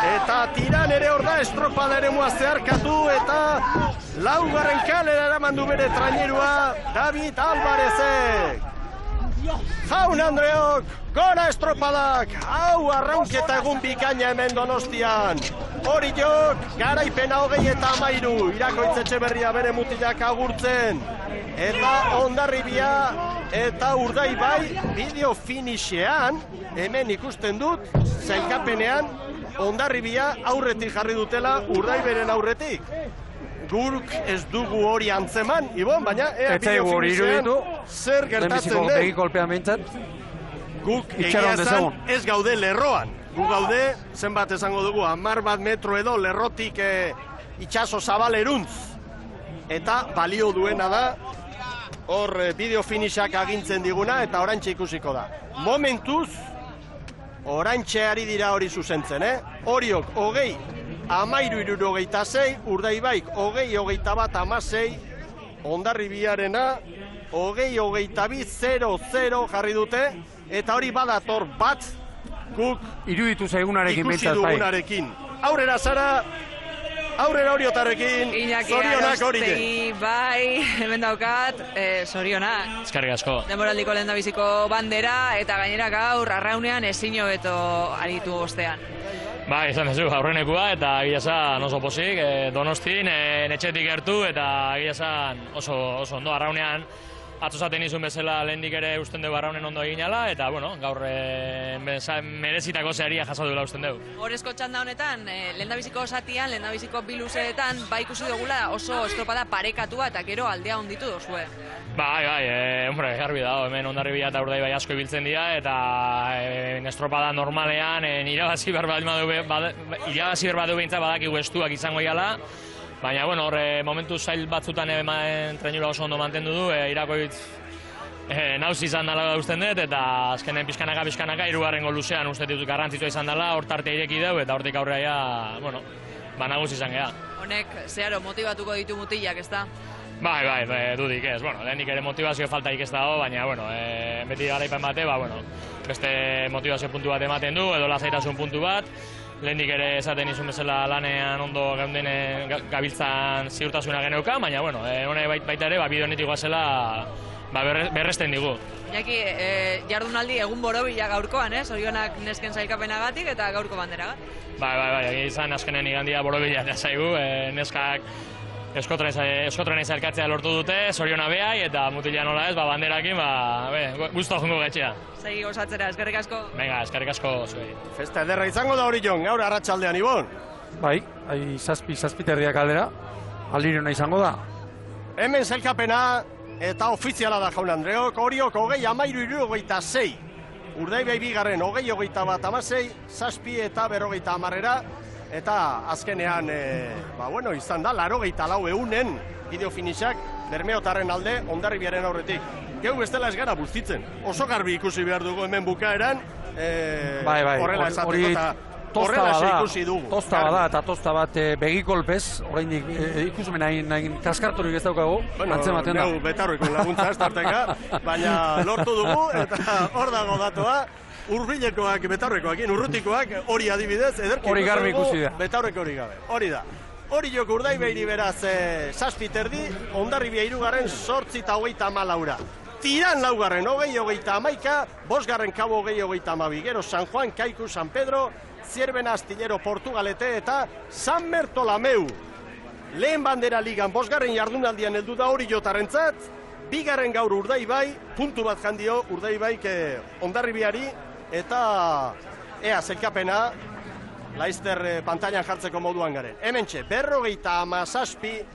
Eta tiran ere hor da estropada ere mua zeharkatu eta 4. kalera eraman du bere trainerua David Alvarezek. Jaun Andreok, gora estropadak, hau arraunketa egun bikaina hemen Donostian. Oriok, garaipena 33, Irakoitz Etxeberria bere mutilak agurtzen. Eta Hondarribia eta Urdaibai bideo finishean, hemen ikusten dut, zailkapenean, Hondarribia aurretik jarri dutela Urdaiberen aurretik. Guruk ez dugu hori antzeman, Ibon, baina ea bideo finishean zer gertatzen den. Begikolpean behintzat. Guk egia esan ez gaude lerroan. Gu gaude, zenbat esango dugu, 10 metro edo lerrotik itxaso zabaleruntz. Eta balio duena da, hor bideo finishak agintzen diguna eta orantxe ikusiko da. Momentuz, orantxe ari dira hori zuzentzen, Oriok 13:66, Urdaibaik 20:21:16, Hondarribiarena 20:22:00 jarri dute, eta hori badator bat guk iruditu zaigunarekin ikusi dugunarekin. Aurrera Sara, aurrera Oriotarrekin, zorionak hori. Bai, hemen daukat, zorionak. Eskerrik asko. Denboraldiko lehendabiziko bandera eta gainera gaur arraunean ezin hobeto aritu ostean. Bai, izan duzu, aurrenekua eta egia esan oso pozik, Donostin, etxetik gertu eta egia esan oso ondo arraunean. Atzo zaten izun bezala lehendik ere usten dugu arraunen ondo eginala, eta bueno, gaur merezitako zeharia jaso duela usten dugu. Horrezko txanda honetan, lehendabiziko zatian, lehendabiziko biluzeetan, bai ikusi dugula oso estropada parekatua eta gero aldea onditu dozue. Bai, hombre, garbi dago, hemen Hondarribia eta Urdaibai asko ibiltzen dira, eta estropada normalean irabazi behar badu behintzat badakigu estuak izango iala. Baina, bueno, horre momentu zail batzutan trainura oso ondo mantendu du, Irakoitz nauz izan dela usten dut, eta azkenen pixkanaka, 3. luzean uste dut garrantzitsua izan dela, hor tarte ireki dugu, eta hortik aurrea, bueno, nagusi izan geha. Honek, zeharo, motibatuko ditu mutilak, ez da? Bai, dudik ez, bueno, lehenik ere motivazio faltaik ez dago, baina, bueno, beti garaipen bate, beste motivazio puntu bat ematen du, edo lazaitasun puntu bat, lehendik ere esaten izun bezala lanean ondo geunden gabiltzan ziurtasuna geneuka, baina, bueno, hone baita ere, bideo honetik guazela berresten digu. Iñaki, jardunaldi egun borobila gaurkoan, zorionak nesken sailkapenagatik eta gaurko banderagat. Bai, izan azkenen igandia borobila da zaigu, neskak eskotrenei zailkatzea lortu dute, zoriona behai, eta mutila nola ez, banderakin, guztu jongo getxea. Segi gozatzera, eskerrik asko. Venga, eskerrik asko zuei. Festa ederra izango da hori jon, gaur arratsaldean, Ibon. Bai, zazpiterdiak aldera, aldiriona izango da. Hemen zailkapena eta ofiziala da Jaun Andreok, Oriok 20:23, Urdaibai 2. 20:21:16, 7 eta 50 eta azkenean, izan da, 84 bideo finishak Bermeotarren alde Hondarribiaren aurretik. Geu bestela ez gara bustitzen. Oso garbi ikusi behar dugu hemen bukaeran, horrela esateko eta horrela ikusi dugu. Tosta bada eta tosta bat begikolpez, oraindik ikusmen hain kaskarturik ez daukagu, antzematen da. Neu betarroiko laguntza ez tarteka, baina lortu dugu eta hor dago datua. Urbilekoak, betaurrekoakin, urrutikoak, hori adibidez, ederki. Hori garbi ikusi da. Betaurreko hori gabe, hori da. Hori joko Urdaibairi beraz, zazpiterdi, Hondarribia irugarren 8:34. Tiran laugarren, 20:31, bosgarren Kabo 20:32. Gero San Juan, Kaiku, San Pedro, Zierbena, Astillero, Portugalete eta San Bertolameu. Lehen bandera ligan bosgarren jardunaldian heldu da hori jotarrentzat, bigarren gaur Urdaibai, puntu bat jandio Urdaibaik Hondarribiari, eta ea zelkapena Laizter pantailan jartzeko moduan garen. Hementxe, 57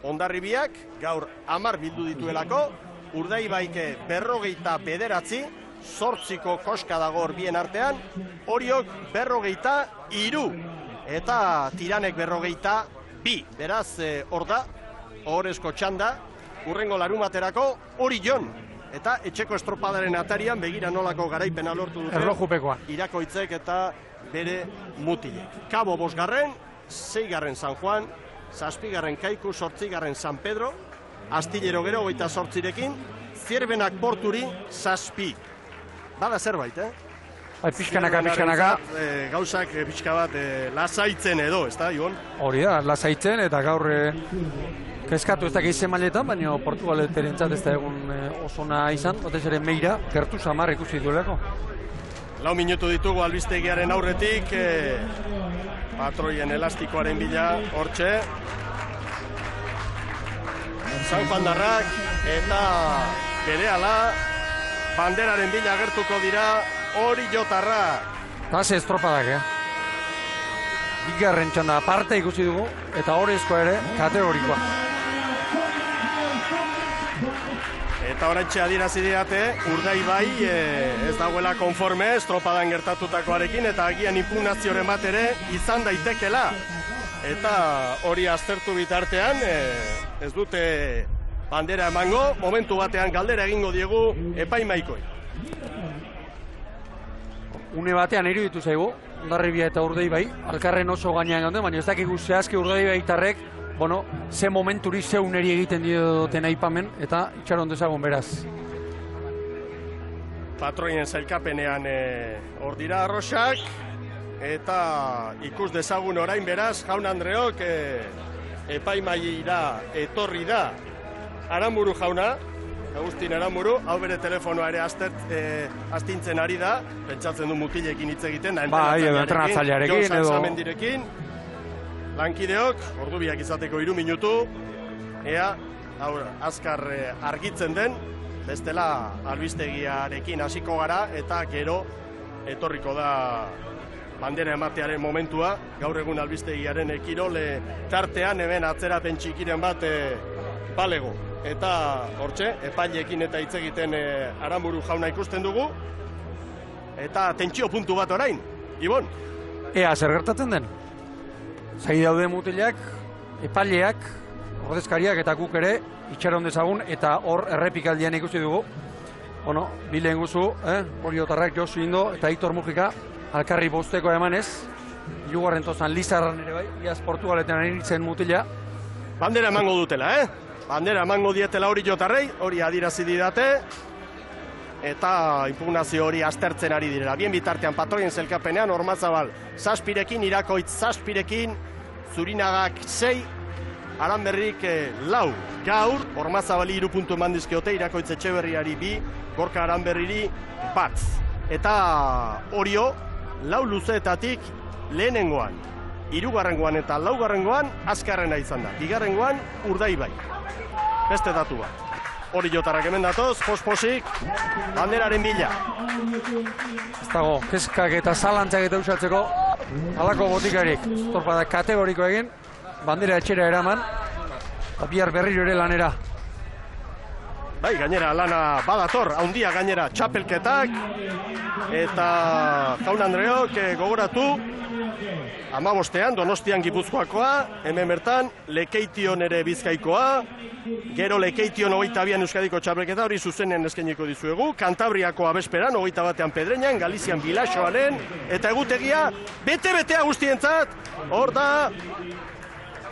Hondarribiak, gaur 10 bildu dituelako, Urdaibaik 59, 8ko koska dago bien artean, Oriok 53, eta Tiranek 52, beraz hor da, ohorezko txanda, urrengo larumaterako hori jon, eta etxeko estropadaren atarian begira nolako garaipena lortu dute. Erlojupekoa. Irakoitzek eta bere mutilek. Kabo 5garren, 6garren San Juan, 7garren Kaiku, 8garren San Pedro, Astillero gero 28rekin, Zierbenak Porturi 7. Bada zerbait, Bai, pixkanaka. Gauzak pixka bat lasaitzen edo, ez da, Ion? Hori da, lasaitzen, eta gaur kezkatu ez da gehizen mailetan, baina Portugaleterentzat ez da egun osona izan, batez ere Meira, gertu samar ikusi duelako. 4 minutu ditugu albistegiaren aurretik, patroien elastikoaren bila, hortxe. San Juandarrak eta berehala banderaren bila gertuko dira hori jotarrak. Tase estropadak, Bigarren txanda aparte ikusi dugu, eta horrezkoa ere kategorikoa. Eta oraintxe adierazi didate, Urdaibai ez dagoela konforme estropadan gertatutakoarekin, eta agian impugnazioren bat ere izan daitekela. Eta hori aztertu bitartean, ez dute bandera emango, momentu batean galdera egingo diegu epaimaikoi. Une batean iruditu zaigu, Hondarribia eta Urdaibai, alkarren oso gainean gaude, baina ez dakigu zehazki Urdaibaitarrek, ze momenturi zeuneri egiten dioten aipamen, eta itxaron dezagun beraz. Patroien zailkapenean hor dira arroxak, eta ikus dezagun orain beraz, Jaun Andreok epaimaira etorri da Aranburu jauna, Agustin Aranburu, hau bere telefonoa ere astintzen ari da, pentsatzen du mutilekin hitz egiten da, entrenatzailearekin, Jon Sanzamendirekin, lankideok, ordubiak izateko 3 minutu, ea, azkar argitzen den, bestela albistegiarekin hasiko gara, eta gero etorriko da bandera ematearen momentua, gaur egun albistegiaren ekirole tartean, hemen atzerapen txikiren bat balego. Eta hortxe, epaileekin eta hitz egiten Aranburu jauna ikusten dugu, eta tentsio puntu bat orain, Ibon. Ea, zer gertatzen den? Zai daude mutilak, epaileak, ordezkariak eta guk ere itxaron dezagun, eta hor errepikaldian ikusi dugu. Bilen guzu, Oriotarrak, Josu Indo eta Aitor Mujika, alkarri bosteko emanez, hirugarren tozan Lizarran ere bai, iaz Portugaleten iritzen mutila. Bandera emango dutela, Bandera emango dietela hori jotarrei, hori adirazi didate, eta impugnazio hori aztertzen ari direla. Bien bitartean patroien zelkapenean, Ormazabal 7rekin, Irakoitz 7rekin, Zurinagak 6, Aranberrik 4. Gaur, Ormazabali 3 puntu eman dizkiote, Irakoitz Etxeberriari 2, Gorka Aranberriri 1. Eta Orio, 4 luzeetatik lehenengoan, 3. eta 4. azkarrena izan da. 2. Urdaibai. Beste datu bat. Hori jotarrak hemen datoz, posposik, banderaren bila. Ez dago, kezkak eta zalantzak eta usatzeko, halako botikarik. Torpada kategoriko egin, bandera etxera eraman, bihar berriro ere lanera. Bai, gainera lana badator, haundia gainera txapelketak, eta Jaun Andreok gogoratu, 15ean Donostian Gipuzkoakoa, hemen bertan Lekeition ere Bizkaikoa, gero Lekeition 22an Euskadiko txapelketa hori zuzenean eskainiko dizuegu, Kantabriakoa bezperan 21ean Pedreñan, Galizian Bilaxoaren, eta egutegia bete-betea guztientzat, hor da,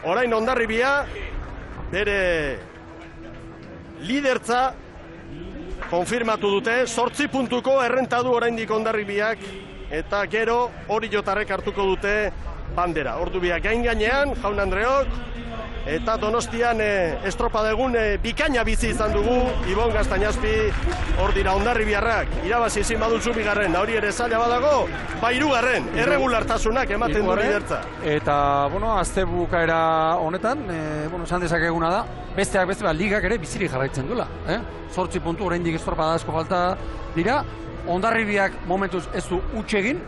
orain Hondarribia, bere lidertza konfirmatu dute, 8 puntuko errenta du oraindik Hondarribiak, eta gero hori jotarrek hartuko dute bandera. Ordu biak gainean, Jaun Andreok, eta Donostian estropadegun bikaina bizi izan dugu, Ibon Gaztañazpi, hor dira Hondarribiarrak, irabazi ezin badutzu bigarren, hori ere zaila badago, hirugarren, erregulartasunak ematen du lidertza. Eta, azte bukaera honetan, esan dezakeguna da, besteak beste, ligak ere bizirik jarraitzen duela. 8 puntu, oraindik estropada asko falta dira, Hondarribiak momentuz ez du utxegin,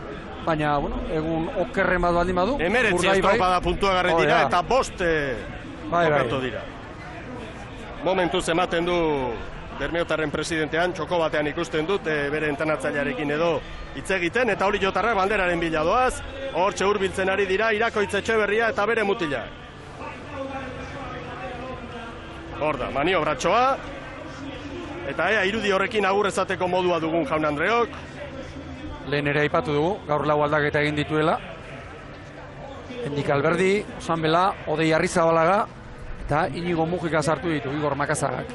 baina, egun okerren badu aldin badu. 19 estropada puntua garri dira, eta 5 okatu dira. Momentuz ematen du Bermeotarren presidentean, txoko batean ikusten dut, bere entenatzailearekin edo hitz egiten, eta hori jotarrak banderaren bila doaz, hortxe hurbiltzen ari dira, Irakoitz Etxeberria eta bere mutila. Hor da, maniobratxoa, eta irudi horrekin agur ezateko modua dugun Jaun Andreok. Lehen ere aipatu dugu, gaur lau aldaketa egin dituela. Hendik Alberdi, Osan Bela, Odei Arrizabalaga, eta Inigo Mujika sartu ditu, Igor Makazagak.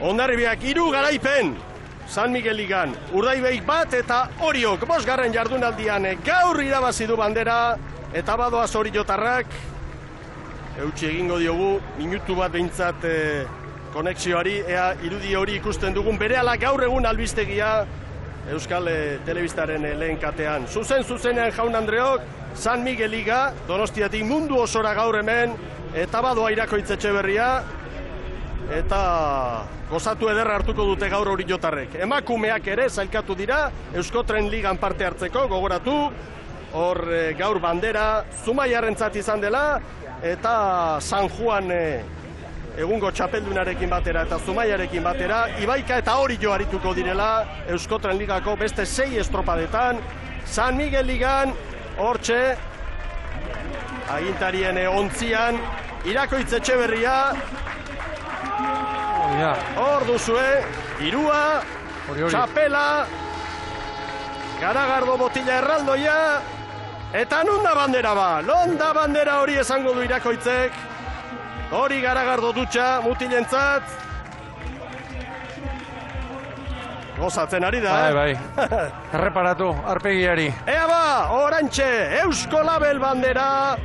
Hondarribiak 3 garaipen, San Miguel Ligan, Urdaibaik 1 eta Oriok 5. jardunaldian gaur irabazi du bandera, eta badoaz hori jotarrak, eutsi egingo diogu, minutu bat behintzat konexioari, ea irudi hori ikusten dugun, berehala gaur egun albistegia Euskal Telebistaren lehen katean. Zuzenean Jaun Andreok, San Miguel Liga, Donostiatik mundu osora gaur hemen, eta badoa Irakoitz Etxeberria, eta gozatu ederra hartuko dute gaur hori jotarrek. Emakumeak ere zailkatu dira, Euskotren Ligan parte hartzeko, gogoratu, hor gaur bandera Zumaiarrentzat izan dela, eta San Juan egungo txapeldunarekin batera eta Zumaiarekin batera, Ibaika eta hori jo arituko direla Euskotren Ligako beste 6 estropadetan. San Miguel Ligan, hortxe, agintarien ontzian, Irakoitz Etxeberria, hor duzue, irua, txapela, Garagardo botila erraldoia, eta nunda bandera ba, londa bandera hori esango du Irakoitzek, hori Garagardo dutxa, mutilentzat, gozatzen ari da, Bai, erreparatu, arpegiari. Ea ba, orantxe, Eusko Label bandera,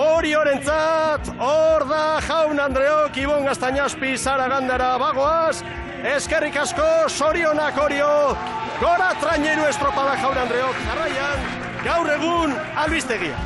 hori horentzat, hor da Jaun Andreok, Ibon Gaztañazpi, Sara Gandara bagoaz, eskerrik asko, sorionak horio, gora traineru estropada Jaun Andreok, jarraian, gaur egun albistegia.